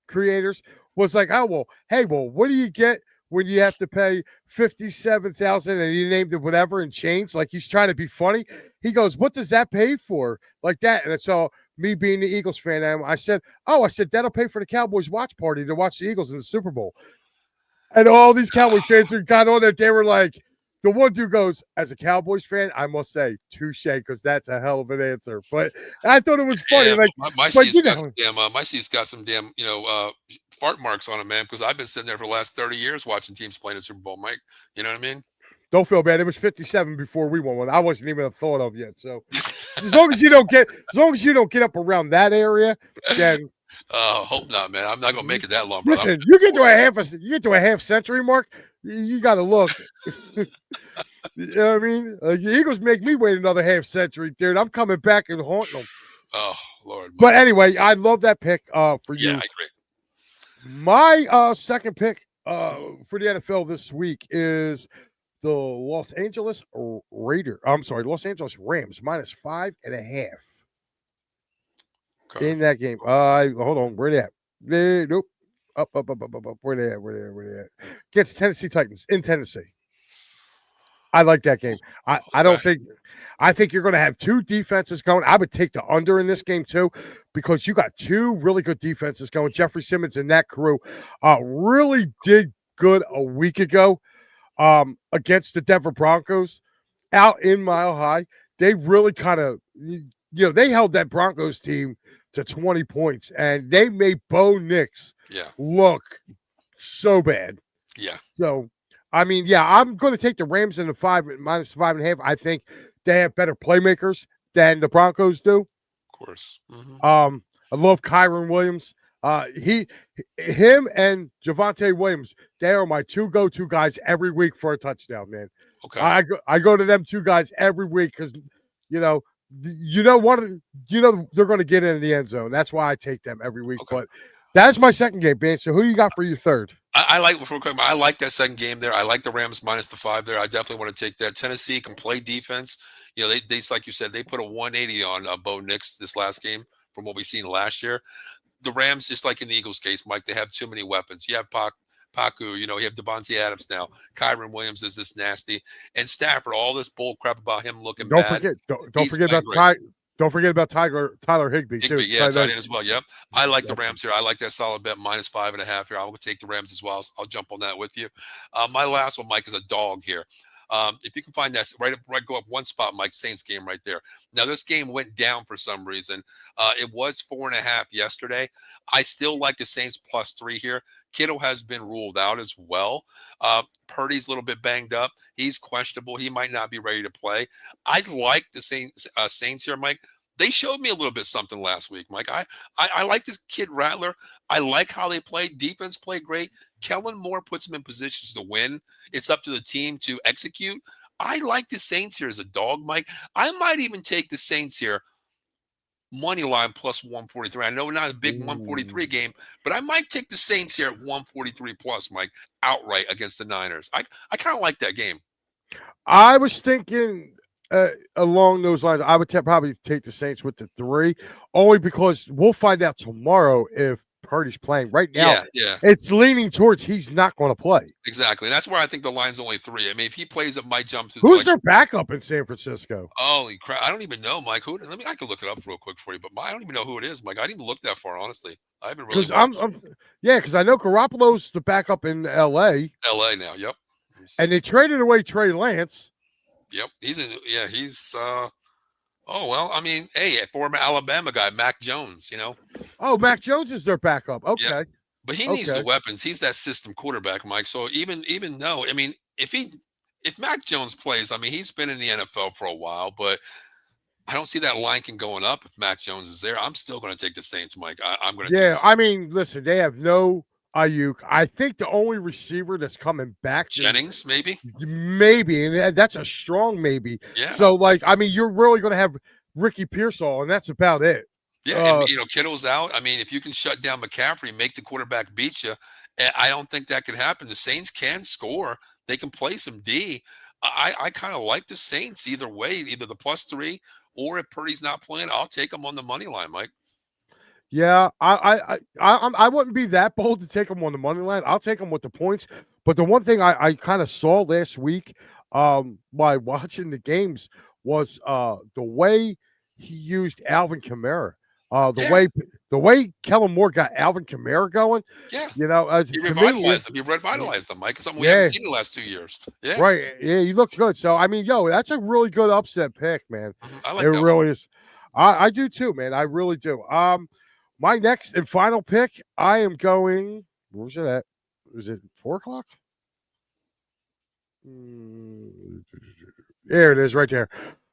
creators was like, "Oh well, hey, what do you get when you have to pay 57,000 and he named it whatever and change, like he's trying to be funny. He goes, "What does that pay for?" Like that, and so me being the Eagles fan, I said, "Oh, I said that'll pay for the Cowboys watch party to watch the Eagles in the Super Bowl." And all these Cowboy fans who got on it, they were like, the one dude goes, as a Cowboys fan, I must say, touche, because that's a hell of an answer. But I thought it was funny.
Yeah,
Like,
my
but
seat's
you
got some
know,
damn my seat's got some damn fart marks on it, man. Because I've been sitting there for the last 30 years watching teams playing the Super Bowl, Mike. You know what I mean?
don't feel bad. It was 57 before we won one. I wasn't even a thought of yet. So as long as you don't get up around that area, then
Hope not, man. I'm not gonna make it that long, brother.
listen, you get to a half century mark, you got to look. You know what I mean? The Eagles make me wait another half century, dude. I'm coming back and haunting them.
Oh Lord. Mike.
But anyway, I love that pick for
Yeah,
you.
I agree.
My second pick for the NFL this week is the Los Angeles Rams -5.5
Okay.
in that game. Hold on, where they at? Nope. Up. Where they at? Against Tennessee Titans in Tennessee. I like that game. I think you're going to have two defenses going. I would take the under in this game too, because you got two really good defenses going. Jeffrey Simmons and that crew really did good a week ago against the Denver Broncos out in Mile High. They really kind of, they held that Broncos team to 20 points, and they made Bo Nix look so bad.
Yeah.
So, I mean, I'm going to take the Rams in the -5.5. I think they have better playmakers than the Broncos do.
Of course. Mm-hmm.
I love Kyron Williams. Him and Javonte Williams, they are my two go-to guys every week for a touchdown, man.
Okay.
I go to them two guys every week because, they're going to get in the end zone. That's why I take them every week.
Okay.
But that's my second game, Ben. So who you got for your third?
I like that second game there. I like the Rams -5 there. I definitely want to take that. Tennessee can play defense. They like you said, they put a 180 on Bo Nix this last game from what we've seen last year. The Rams, just like in the Eagles case, Mike, they have too many weapons. You have Paku, you have Devontae Adams now. Kyron Williams is this nasty, and Stafford. All this bull crap about him looking bad.
Don't forget about Tyler Higbee too.
Yeah, tight end as well. Yep. I like the Rams here. I like that solid bet -5.5 here. I'll take the Rams as well. I'll jump on that with you. My last one, Mike, is a dog here. If you can find that right, go up one spot, Mike. Saints game right there. Now this game went down for some reason. It was 4.5 yesterday. I still like the Saints +3 here. Kittle has been ruled out as well. Purdy's a little bit banged up. He's questionable. He might not be ready to play. I like the Saints here, Mike. They showed me a little bit something last week, Mike. I like this kid Rattler. I like how they played. Defense played great. Kellen Moore puts them in positions to win. It's up to the team to execute. I like the Saints here as a dog, Mike. I might even take the Saints here. Money line +143. I know not a big 143 game, but I might take the Saints here at 143 plus, Mike, outright against the Niners. I kind of like that game.
I was thinking along those lines. I would probably take the Saints with the 3, only because we'll find out tomorrow if Purdy's playing. Right now, it's leaning towards he's not going to play.
Exactly. That's where I think the line's only 3. I mean, if he plays, it might jump to.
Who's their backup in San Francisco?
Holy crap! I don't even know, Mike. I can look it up real quick for you, but I don't even know who it is, Mike. I didn't even look that far, honestly. I haven't really.
Because I know Garoppolo's the backup in L.A.
L.A. now, yep.
And they traded away Trey Lance.
Yep, he's. Oh well, I mean, hey, a former Alabama guy, Mac Jones.
Oh, Mac Jones is their backup. Okay.
Yep. But he needs the weapons. He's that system quarterback, Mike. So even though, I mean, if Mac Jones plays, I mean, he's been in the NFL for a while, but I don't see that line can going up if Mac Jones is there. I'm still going to take the Saints, Mike. I'm going to.
Yeah, I mean, listen, they have no Ayuk. I think the only receiver that's coming back
Jennings, maybe,
and that's a strong maybe.
Yeah.
So, I mean, you're really going to have Ricky Pearsall, and that's about it.
Yeah, and, Kittle's out. I mean, if you can shut down McCaffrey, make the quarterback beat you, I don't think that could happen. The Saints can score. They can play some D. I kind of like the Saints either way, either the +3 or if Purdy's not playing, I'll take them on the money line, Mike.
Yeah, I wouldn't be that bold to take them on the money line. I'll take them with the points. But the one thing I kind of saw last week, by watching the games was the way he used Alvin Kamara. Uh, the
Yeah,
way the way Kellen Moore got Alvin Kamara going,
yeah. He
to me,
revitalized them. He revitalized them, Mike. Something we haven't
yeah,
seen the last 2 years. Yeah,
right, yeah, he looks good. So I mean, yo, that's a really good upset pick, man.
I
It
like that one.
really is. I do too, man. I really do. My next and final pick, I am going. Where's it at? Is it 4 o'clock? There it is, right there.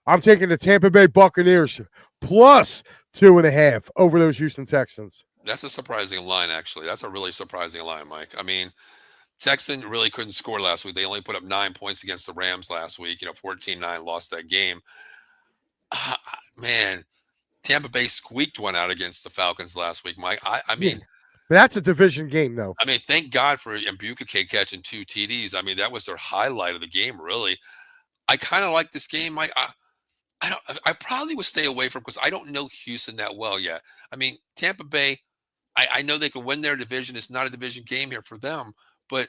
I'm taking the Tampa Bay Buccaneers plus 2.5 over those Houston Texans.
That's a surprising line, actually. That's a really surprising line, Mike. I mean, Texans really couldn't score last week. They only put up 9 points against the Rams last week. 14-9, lost that game. Man, Tampa Bay squeaked one out against the Falcons last week, Mike. I
Yeah,
mean,
but that's a division game, though.
thank God for Mbukake catching 2 TDs. I mean, that was their highlight of the game, really. I kind of like this game, Mike. I don't. I probably would stay away from because I don't know Houston that well yet. I mean, Tampa Bay. I know they can win their division. It's not a division game here for them, but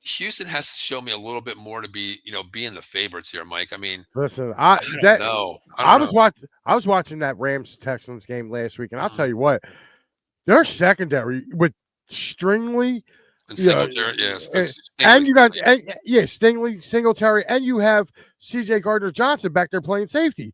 Houston has to show me a little bit more to be, being the favorites here, Mike. I mean,
Listen,
I don't know. I don't know.
I was watching that Rams Texans game last week, and I'll
Mhm.
tell you what, their secondary with Stringley,
And
yeah,
Singletary, yes,
and you got
Stingley.
Stingley, Singletary, and you have C.J. Gardner Johnson back there playing safety.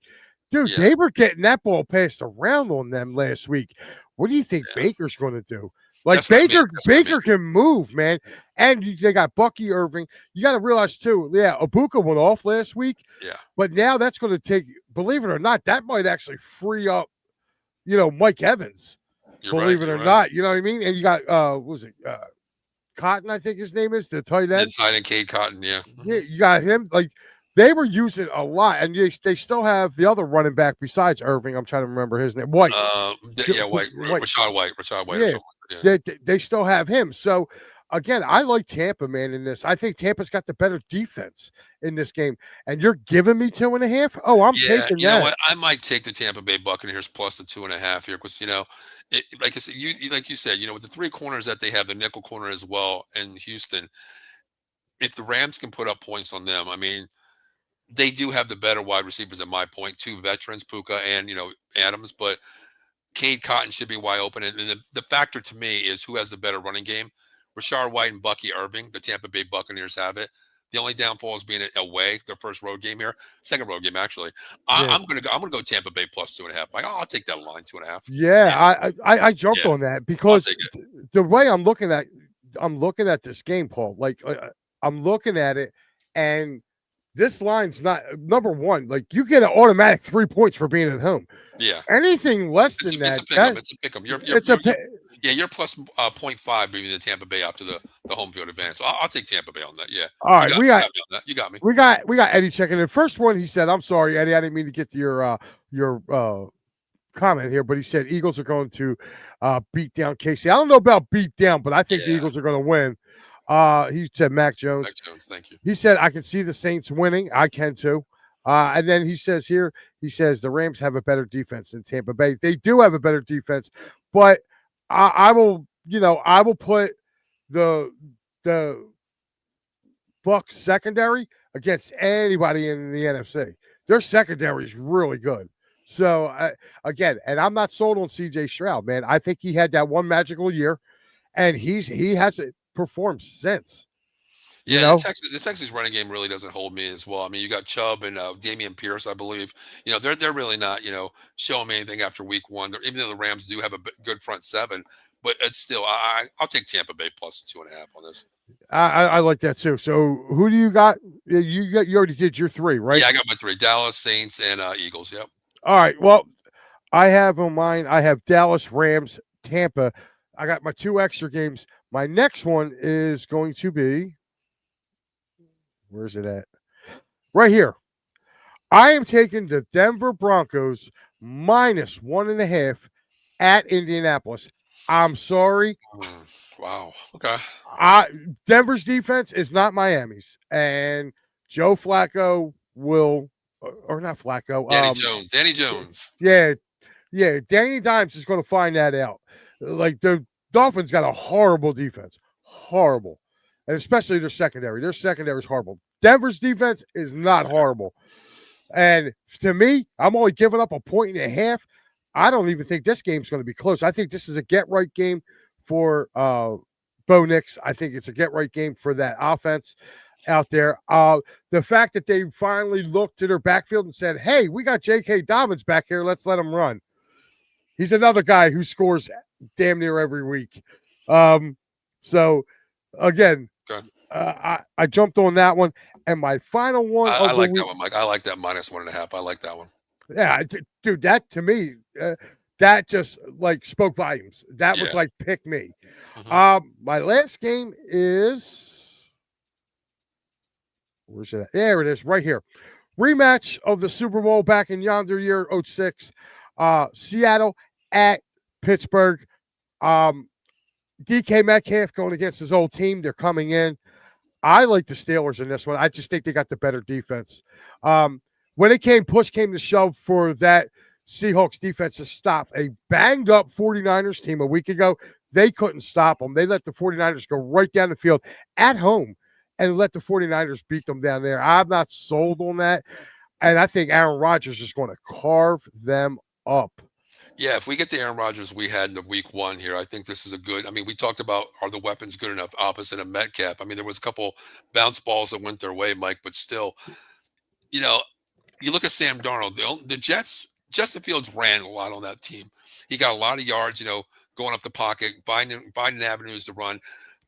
Dude,
Yeah,
they were getting that ball passed around on them last week. What do you think
yeah.
Baker's going to do? Like
That's what I mean. That's what I mean.
Baker can move, man, and they got Bucky Irving. You got to realize too, yeah, Ibuka went off last week,
Yeah,
but now that's going to take. Believe it or not, that might actually free up, Mike Evans.
you're right.
Believe it
You're
or
right.
not, you know what I mean. And you got what was it Cotton? I think his name is the tight end.
Inside and Cade Cotton, yeah.
Yeah, you got him. Like they were using a lot, and they still have the other running back besides Irving. I'm trying to remember his name. White.
Yeah, White,
White.
Rashad White, or
Yeah,
something. Yeah,
they still have him. So again, I like Tampa, man. In this, I think Tampa's got the better defense in this game. And you're giving me 2.5? Oh, I'm
yeah.
taking
You know
that.
what? I might take the Tampa Bay Buccaneers plus the 2.5 here because like I said, like you said, with the three corners that they have, the nickel corner as well in Houston. If the Rams can put up points on them, I mean, they do have the better wide receivers at my point, two veterans, Puka and Adams, but Cade Cotton should be wide open. And the factor to me is who has the better running game. Rashard White and Bucky Irving, the Tampa Bay Buccaneers have it. The only downfall is being away, their first road game here, second road game actually.
Yeah.
I'm gonna go Tampa Bay plus 2.5. Like, I'll take that line 2.5.
Yeah, I jumped
Yeah,
on that
I'll
because
take it.
the way I'm looking at this game, Paul. Like I'm looking at it, and this line's not number one. Like you get an automatic 3 points for being at home.
Yeah,
Anything less
it's
than
a
that,
pick 'em. It's a pick 'em.
it's a
You're plus 0.5 maybe the Tampa Bay up to the home field advantage. So I'll take Tampa Bay on that. Yeah,
all right.
you got me on that. You got me.
We got Eddie checking in. First one, he said, "I'm sorry, Eddie, I didn't mean to get to your comment here, but he said Eagles are going to beat down KC. I don't know about beat down, but I think the
Yeah.
Eagles are going to win." He said Mac Jones.
Mac Jones, thank you.
He said I can see the Saints winning. I can too. And then he says the Rams have a better defense than Tampa Bay. They do have a better defense, but I will put the Bucks secondary against anybody in the NFC. Their secondary is really good. So again, and I'm not sold on CJ Stroud, man. I think he had that one magical year, and he hasn't performed since.
Yeah, the Texas running game really doesn't hold me as well. I mean, you got Chubb and Damian Pierce, I believe. They're really not showing me anything after week one. Even though the Rams do have a good front seven, but it's still I'll take Tampa Bay plus 2.5 on this.
I like that too. So who do you got? You already did your three, right?
Yeah, I got my three: Dallas, Saints, and Eagles. Yep.
All right. Well, I have on mine. I have Dallas, Rams, Tampa. I got my two extra games. My next one is going to be. Where's it at? Right here. I am taking the Denver Broncos minus 1.5 at Indianapolis. I'm sorry.
Wow. Okay.
Denver's defense is not Miami's, and Joe Flacco will, or not Flacco.
Danny Jones.
Yeah, Danny Dimes is going to find that out. Like the Dolphins got a horrible defense, horrible, and especially their secondary. Their secondary is horrible. Denver's defense is not horrible. And to me, I'm only giving up a point and a half. I don't even think this game's going to be close. I think this is a get-right game for Bo Nix. I think it's a get-right game for that offense out there. The fact that they finally looked to their backfield and said, hey, we got J.K. Dobbins back here. Let's let him run. He's another guy who scores damn near every week. So, again,
Okay.
I jumped on that one. And my final one
I
of the
like
week,
that one, Mike. I like that -1.5. I like that one.
yeah, dude, that to me, that just like spoke volumes. That was
Yeah.
like pick me.
Mhm.
My last game is where's it at? There it is, right here. Rematch of the Super Bowl back in yonder year, 06. Seattle at Pittsburgh. DK Metcalf going against his old team. They're coming in. I like the Steelers in this one. I just think they got the better defense. When push came to shove for that Seahawks defense to stop a banged up 49ers team a week ago, they couldn't stop them. They let the 49ers go right down the field at home and let the 49ers beat them down there. I'm not sold on that. And I think Aaron Rodgers is going to carve them up.
Yeah, if we get the Aaron Rodgers we had in the week 1 here, I think this is a good. I mean, we talked about are the weapons good enough opposite of Metcalf. I mean, there was a couple bounce balls that went their way, Mike, but still, you know, you look at Sam Darnold. The Jets, Justin Fields ran a lot on that team. He got a lot of yards, going up the pocket, finding avenues to run.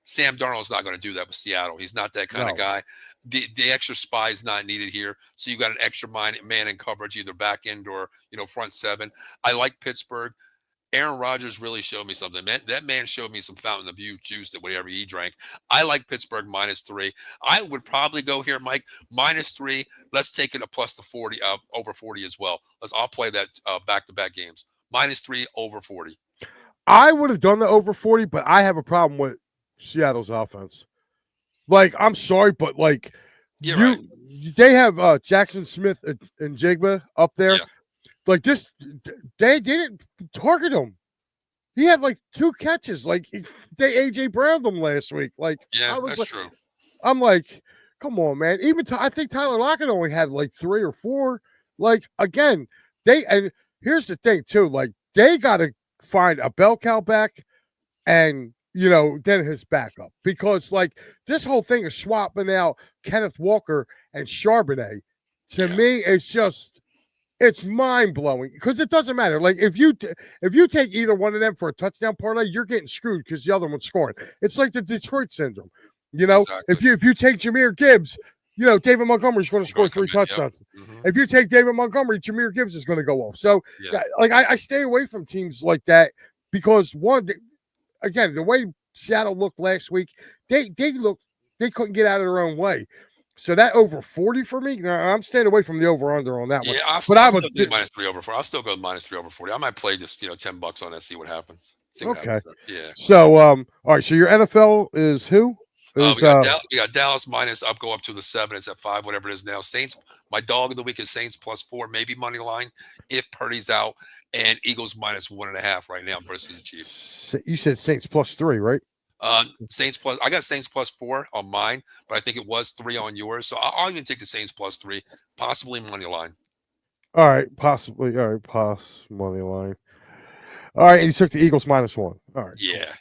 Sam Darnold's not going to do that with Seattle. He's not that kind of guy. The extra spy is not needed here. So you got an extra man in coverage, either back end or front seven. I like Pittsburgh. Aaron Rodgers really showed me something. That man showed me some Fountain of Youth juice that whatever he drank. I like Pittsburgh -3. I would probably go here, Mike, -3. Let's take it a plus the 40, over 40 as well. I'll play that back-to-back games. -3 over 40.
I would have done the over 40, but I have a problem with Seattle's offense. Like, I'm sorry, but like
Right.
they have Jackson Smith and Jigba up there.
Yeah.
Like this, they didn't target him. He had like 2 catches. Like they AJ Browned him last week. Like
Yeah, that's true.
I'm like, come on, man. Even I think Tyler Lockett only had like 3 or 4. Like again, and here's the thing too. Like they got to find a bell cow back, and then his backup, because like this whole thing is swapping out Kenneth Walker and Charbonnet. To me, it's mind-blowing because it doesn't matter. Like if you take either one of them for a touchdown parlay, you're getting screwed because the other one's scoring. It's like the Detroit syndrome.
Exactly.
If you take Jahmyr Gibbs, David Montgomery's going to score 3 touchdowns. Yep. Mm-hmm. If you take David Montgomery, Jahmyr Gibbs is going to go off. So like I stay away from teams like that because again, the way Seattle looked last week, they couldn't get out of their own way. So that over 40 for me, I'm staying away from the over-under on that one.
Yeah, I'll still do -3 over 40. I'll still go -3 over 40. I might play this, $10 on that, see what happens.
Okay.
Yeah.
So, all right. So your NFL is who?
We got Dallas go up to the 7. It's at 5, whatever it is now. Saints. My dog of the week is Saints +4, maybe money line if Purdy's out, and Eagles -1.5 right now versus the Chiefs.
You said Saints +3, right?
Saints plus. I got Saints +4 on mine, but I think it was 3 on yours. So I'll even take the Saints +3, possibly money line.
All right, possibly. All right, money line. All right, and you took the Eagles -1. All right.
Yeah.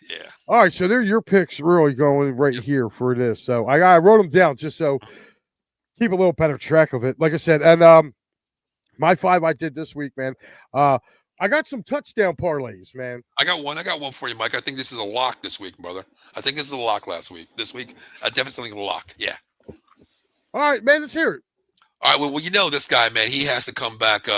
All right, so they're your picks really going right here for this. So I wrote them down just so keep a little better track of it. Like I said, and my 5 I did this week, man. I got some touchdown parlays, man.
I got one for you, Mike. I think this is a lock this week, brother. I think this is a lock this week. I definitely think a lock. Yeah.
All right, man, let's hear it.
All right, well, this guy, man, he has to come back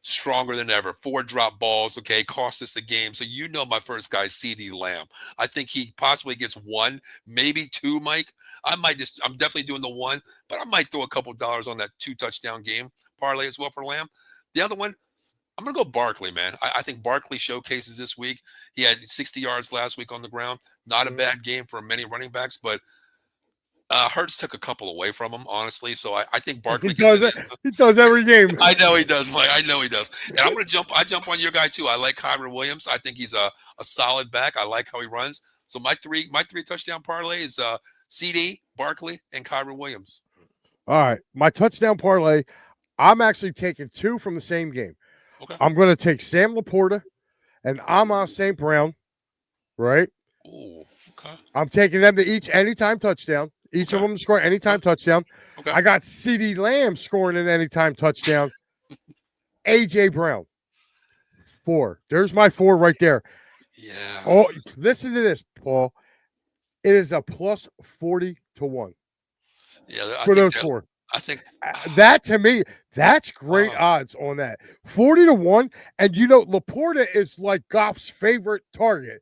stronger than ever. 4 drop balls, okay, cost us the game. So my first guy, CeeDee Lamb. I think he possibly gets 1, maybe 2, Mike. I'm definitely doing the 1, but I might throw a couple dollars on that 2 touchdown game parlay as well for Lamb. The other one, I'm going to go Barkley, man. I think Barkley showcases this week. He had 60 yards last week on the ground. Not a bad game for many running backs, but Hurts took a couple away from him, honestly. So I think Barkley
he does every game.
I know he does, Mike. I know he does. And I'm going to I jump on your guy, too. I like Kyren Williams. I think he's a solid back. I like how he runs. So my three touchdown parlay is CD, Barkley, and Kyron Williams.
All right. My touchdown parlay, I'm actually taking 2 from the same game.
Okay.
I'm going to take Sam Laporta and Amon St. Brown, right?
Ooh, okay.
I'm taking them to each anytime touchdown. Each of them to score anytime touchdown.
Okay.
I got CD Lamb scoring an anytime touchdown. AJ Brown, 4. There's my 4 right there.
Yeah.
Oh, listen to this, Paul. It is a plus 40 to 1
Yeah.
for those 4.
I think
That to me, that's great odds on that. 40 to 1. And Laporta is like Goff's favorite target.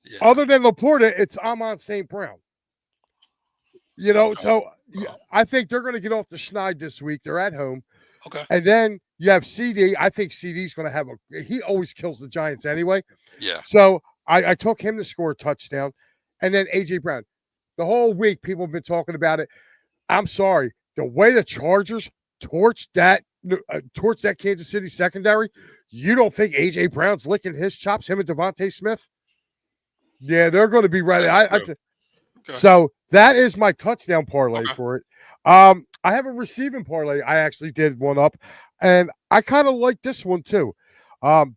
yeah.
Other than Laporta, it's Amon St. Brown. So I think they're going to get off the schneid this week. They're at home.
Okay.
And then you have CD. I think CD's going to have he always kills the Giants anyway.
Yeah.
So I took him to score a touchdown. And then AJ Brown. The whole week, people have been talking about it. I'm sorry. The way the Chargers torched that Kansas City secondary, you don't think AJ Brown's licking his chops, him and Devontae Smith? Yeah, they're going to be ready.
Okay.
So that is my touchdown parlay for it. I have a receiving parlay. I actually did one up, and I kind of like this one too.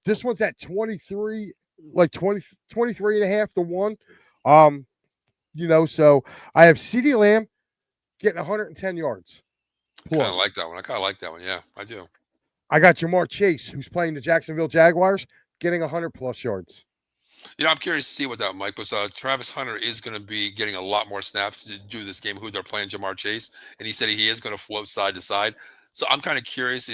This one's at 23, like 23 and a half to 1. So I have CeeDee Lamb getting 110 yards.
I kind of like that one. Yeah, I do.
I got Jamar Chase, who's playing the Jacksonville Jaguars, getting 100 plus yards.
I'm curious to see what that, Mike, was. Travis Hunter is going to be getting a lot more snaps to do this game. Who they're playing, Jamar Chase, and he said he is going to float side to side. So I'm kind of curious.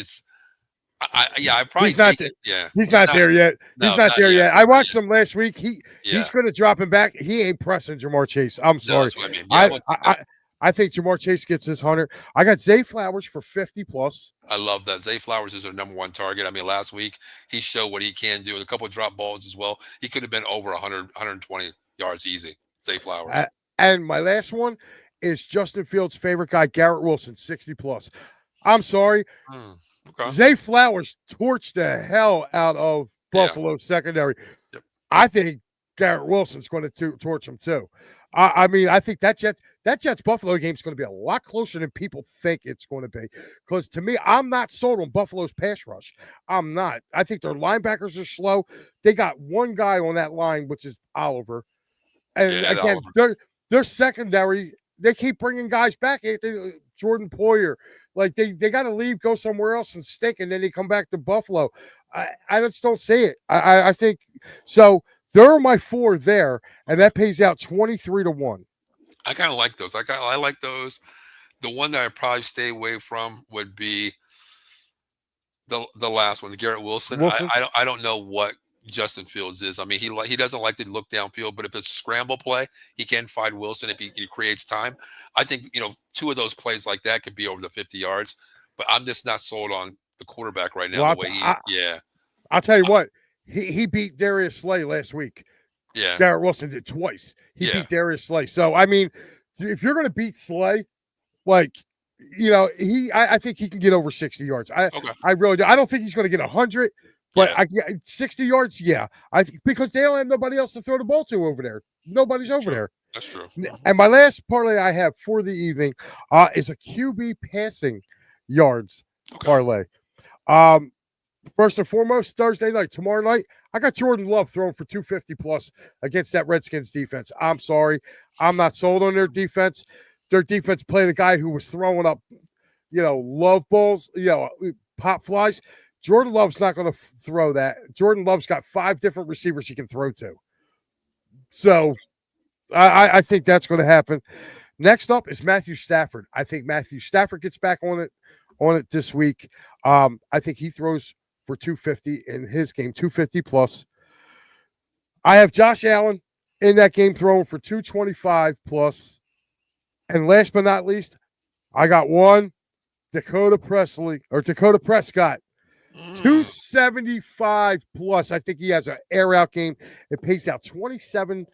I probably
he's not
take it. Yeah,
he's not there yet.
No,
he's not there yet. I watched him last week. He's going to drop him back. He ain't pressing Jamar Chase. I'm sorry.
No, that's what I mean. Yeah,
I think Jamar Chase gets his 100. I got Zay Flowers for 50 plus.
I love that. Zay Flowers is our number 1 target. I mean, last week he showed what he can do. A couple of drop balls as well. He could have been over 100, 120 yards easy. Zay Flowers.
And my last one is Justin Fields' favorite guy, Garrett Wilson, 60 plus. I'm sorry.
Okay.
Zay Flowers torched the hell out of Buffalo's secondary.
Yep.
I think Garrett Wilson's going to torch him too. I think that Jets Buffalo game is going to be a lot closer than people think it's going to be. Because to me, I'm not sold on Buffalo's pass rush. I'm not. I think their linebackers are slow. They got one guy on that line, which is Oliver. And again, their secondary, they keep bringing guys back. Jordan Poyer, like they got to leave, go somewhere else and stick, and then they come back to Buffalo. I just don't see it. I think so. There are my 4 there, and that pays out 23 to 1.
I kind of like those. I like those. The one that I'd probably stay away from would be the last one, the Garrett Wilson. I don't know what Justin Fields is. I mean, he doesn't like to look downfield, but if it's scramble play, he can find Wilson if he creates time. I think 2 of those plays like that could be over the 50 yards, but I'm just not sold on the quarterback right now.
I'll tell you what. He beat Darius Slay last week.
Yeah.
Garrett Wilson did twice. He beat Darius Slay. So, I mean, if you're going to beat Slay, I think he can get over 60 yards. I really do. I don't think he's going to get 100, but 60 yards, I think because they don't have nobody else to throw the ball to over there. Nobody's over there.
That's true.
And my last parlay I have for the evening is a QB passing yards parlay. First and foremost, Thursday night, tomorrow night, I got Jordan Love throwing for 250 plus against that Redskins defense. I'm sorry. I'm not sold on their defense. Their defense played a guy who was throwing up, love balls, pop flies. Jordan Love's not going to throw that. Jordan Love's got 5 different receivers he can throw to. So I think that's going to happen. Next up is Matthew Stafford. I think Matthew Stafford gets back on it this week. I think he throws for 250 in his game, 250 plus. I have Josh Allen in that game throwing for 225 plus. And last but not least, I got one Dakota Prescott, 275 plus. I think he has an air out game. It pays out 27.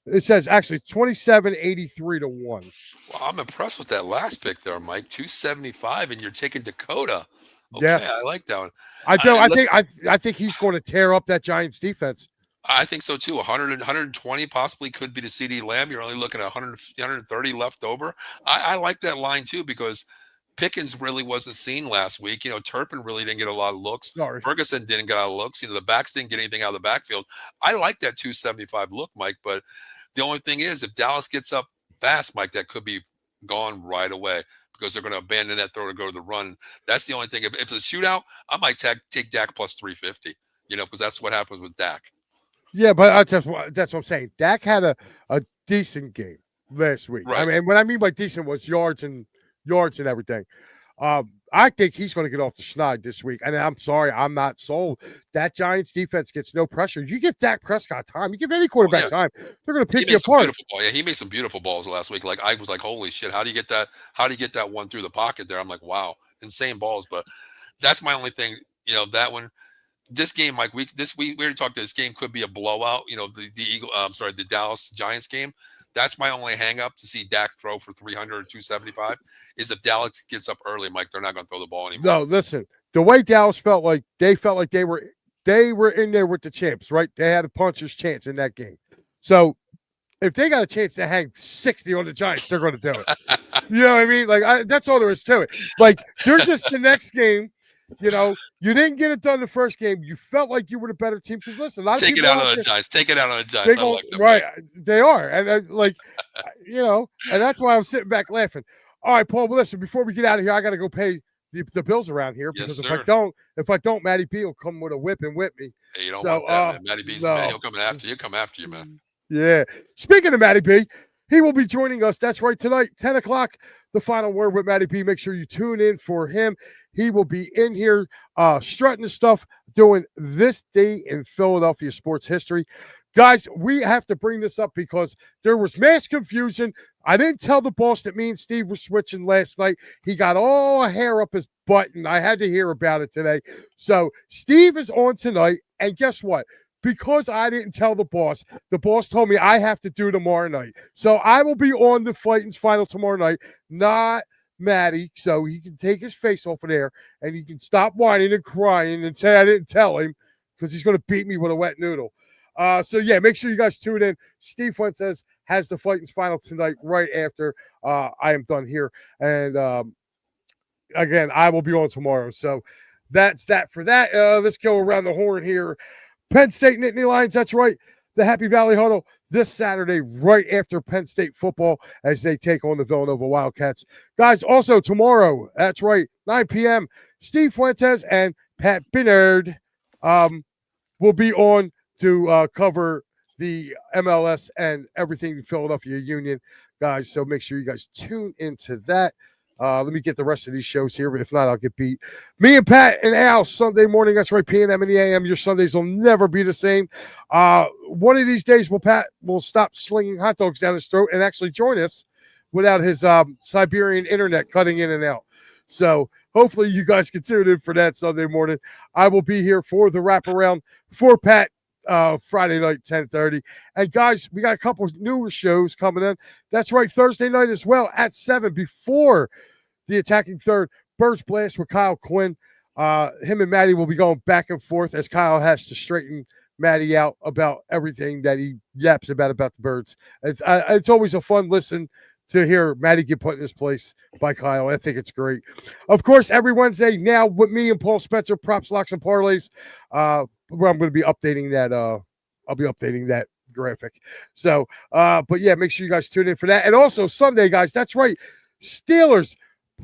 It says actually 27.83 to 1.
Well, I'm impressed with that last pick there, Mike. 275, and you're taking Dakota. Okay,
Yeah,
I like that one.
I think he's going to tear up that Giants defense.
I think so too. 100, 120 possibly could be the CD Lamb. You're only looking at 100, 130 left over. I like that line too because Pickens really wasn't seen last week. Turpin really didn't get a lot of looks.
Sorry.
Ferguson didn't get a lot of looks. The backs didn't get anything out of the backfield. I like that 275 look, Mike. But the only thing is, if Dallas gets up fast, Mike, that could be gone right away because they're going to abandon that throw to go to the run. That's the only thing. If it's a shootout, I might take Dak plus 350. Because that's what happens with Dak.
Yeah, but that's what I'm saying. Dak had a decent game last week.
Right.
I mean, what I mean by decent was yards and everything. I think he's going to get off the schneid this week. And I'm sorry, I'm not sold. That Giants defense gets no pressure. You give Dak Prescott time, you give any quarterback time, they're going to pick you apart.
Yeah, he made some beautiful balls last week. Like I was like, holy shit, how do you get that? How do you get that one through the pocket there? I'm like, wow, insane balls. But that's my only thing. That one. This game, Mike, we already talked. This game could be a blowout. The Dallas Giants game. That's my only hang up to see Dak throw for 300 or 275 is if Dallas gets up early, Mike, they're not going to throw the ball anymore.
No, listen, the way Dallas felt like they were in there with the champs, right? They had a puncher's chance in that game. So if they got a chance to hang 60 on the Giants, they're going to do it. You know what I mean? Like that's all there is to it. Like they're just the next game. You didn't get it done the first game. You felt like you were the better team. Because listen, a lot of
Take
people
it out on the Giants. Take it out on the Giants. I like them,
right? They are, and and that's why I'm sitting back laughing. All right, Paul. Listen, before we get out of here, I got to go pay the bills around here because if I don't, Matty B will come with a whip and whip me.
Hey, you don't want that, man. Matty B's man. He'll come after you. He'll come after you, man.
Yeah. Speaking of Matty B, he will be joining us. That's right, tonight, 10 o'clock, the final word with Matty B. Make sure you tune in for him. He will be in here strutting the stuff, doing this day in Philadelphia sports history. Guys, we have to bring this up because there was mass confusion. I didn't tell the boss that me and Steve were switching last night. He got all hair up his butt, and I had to hear about it today. So Steve is on tonight, and guess what? Because I didn't tell the boss told me I have to do tomorrow night. So I will be on the Fighting's final tomorrow night, not Matty, so he can take his face off of there and he can stop whining and crying and say I didn't tell him because he's going to beat me with a wet noodle. So, yeah, make sure you guys tune in. Steve Fuentes has the Fighting's final tonight right after I am done here. And, again, I will be on tomorrow. So that's that for that. Let's go around the horn here. Penn State Nittany Lions, that's right. The Happy Valley Huddle this Saturday, right after Penn State football, as they take on the Villanova Wildcats. Guys, also tomorrow, that's right, 9 p.m., Steve Fuentes and Pat Binnard will be on to cover the MLS and everything Philadelphia Union, guys. So make sure you guys tune into that. Let me get the rest of these shows here, but if not, I'll get beat. Me and Pat and Al, Sunday morning. That's right, PM and the AM. Your Sundays will never be the same. One of these days, Pat will stop slinging hot dogs down his throat and actually join us without his Siberian internet cutting in and out. So hopefully you guys can tune in for that Sunday morning. I will be here for the wraparound for Pat Friday night, 10:30. And guys, we got a couple of newer shows coming in. That's right, Thursday night as well at 7 before the attacking third. Birds Blast with Kyle Quinn. Him and Matty will be going back and forth as Kyle has to straighten Matty out about everything that he yaps about the Birds. It's always a fun listen to hear Matty get put in his place by Kyle. I think it's great. Of course, every Wednesday now with me and Paul Spencer, Props, Locks, and Parlays. Where I'm going to be updating that. I'll be updating that graphic. So, but yeah, make sure you guys tune in for that. And also Sunday, guys, that's right. Steelers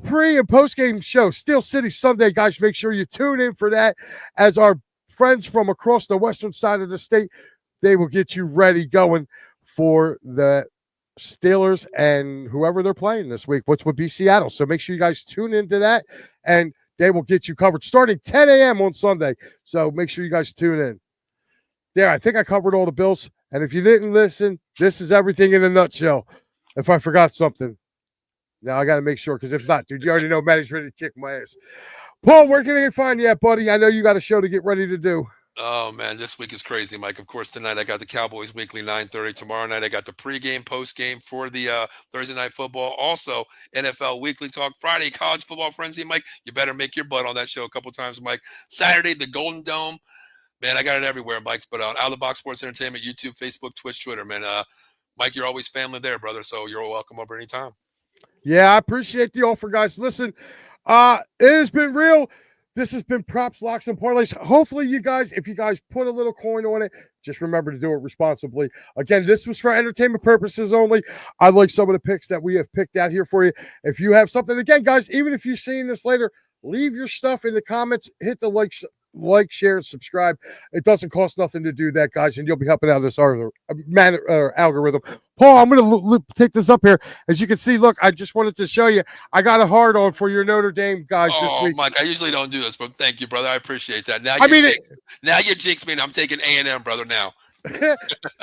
pre and post game show, Steel City Sunday, guys. Make sure you tune in for that. As our friends from across the western side of the state, they will get you ready going for the Steelers and whoever they're playing this week, which would be Seattle. So make sure you guys tune into that, and they will get you covered starting 10 a.m. on Sunday. So make sure you guys tune in. There, I think I covered all the bills. And if you didn't listen, this is everything in a nutshell. If I forgot something, now I got to make sure, because if not, dude, you already know Matty's ready to kick my ass. Paul, where can I find you at, buddy? I know you got a show to get ready to do.
Oh, man, this week is crazy, Mike. Of course, tonight I got the Cowboys Weekly, 9:30. Tomorrow night I got the pregame, postgame for the Thursday Night Football. Also, NFL Weekly Talk. Friday, College Football Frenzy, Mike. You better make your butt on that show a couple times, Mike. Saturday, the Golden Dome. Man, I got it everywhere, Mike. But Out of the Box Sports Entertainment, YouTube, Facebook, Twitch, Twitter, man. Mike, you're always family there, brother. So you're welcome over anytime.
Yeah, I appreciate the offer, guys. Listen, it has been real. This has been Props, Locks, and Parlays. Hopefully, you guys, if you guys put a little coin on it, just remember to do it responsibly. Again, this was for entertainment purposes only. I like some of the picks that we have picked out here for you. If you have something, again, guys, even if you're seeing this later, leave your stuff in the comments. Hit the like, share, and subscribe. It doesn't cost nothing to do that, guys, and you'll be helping out this algorithm. Paul, I'm going to take this up here. As you can see, look, I just wanted to show you. I got a hard on for your Notre Dame guys this week.
Mike, I usually don't do this, but thank you, brother. I appreciate that. Now you jinx me, and I'm taking A&M, brother, now.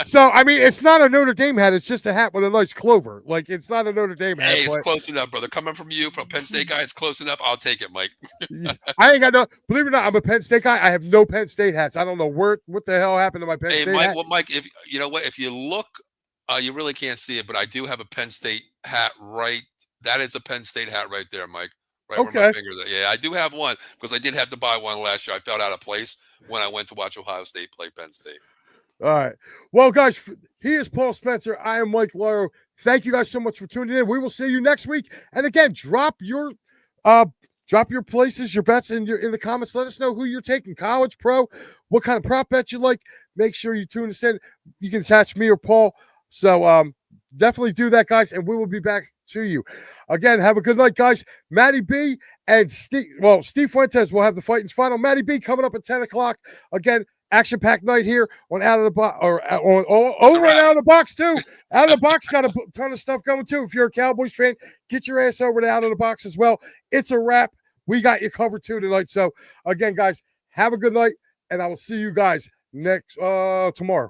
So, I mean, it's not a Notre Dame hat. It's just a hat with a nice clover. Like, it's not a Notre Dame hat.
Hey, it's close enough, brother. Coming from you, from a Penn State guy, it's close enough. I'll take it, Mike.
I ain't got no, believe it or not, I'm a Penn State guy. I have no Penn State hats. I don't know what the hell happened to my Penn State
Mike,
hat.
Well, Mike, if you know what, if you look, you really can't see it, but I do have a Penn State hat right. That is a Penn State hat right there, Mike. Right where my fingers are. Yeah, I do have one because I did have to buy one last year. I felt out of place when I went to watch Ohio State play Penn State.
All right. Well, guys, he is Paul Spencer. I am Mike Lauro. Thank you guys so much for tuning in. We will see you next week. And again, drop your places, your bets in the comments. Let us know who you're taking, college, pro, what kind of prop bets you like. Make sure you tune us in. You can attach me or Paul. So definitely do that, guys, and we will be back to you. Again, have a good night, guys. Matty B and Steve Fuentes will have the Fighting's final. Matty B coming up at 10 o'clock. Again, action-packed night here on Out of the Box, or over and Out of the Box too. Out of the Box got a ton of stuff going too. If you're a Cowboys fan, get your ass over to Out of the Box as well. It's a wrap. We got you covered too tonight. So again, guys, have a good night, and I will see you guys next tomorrow.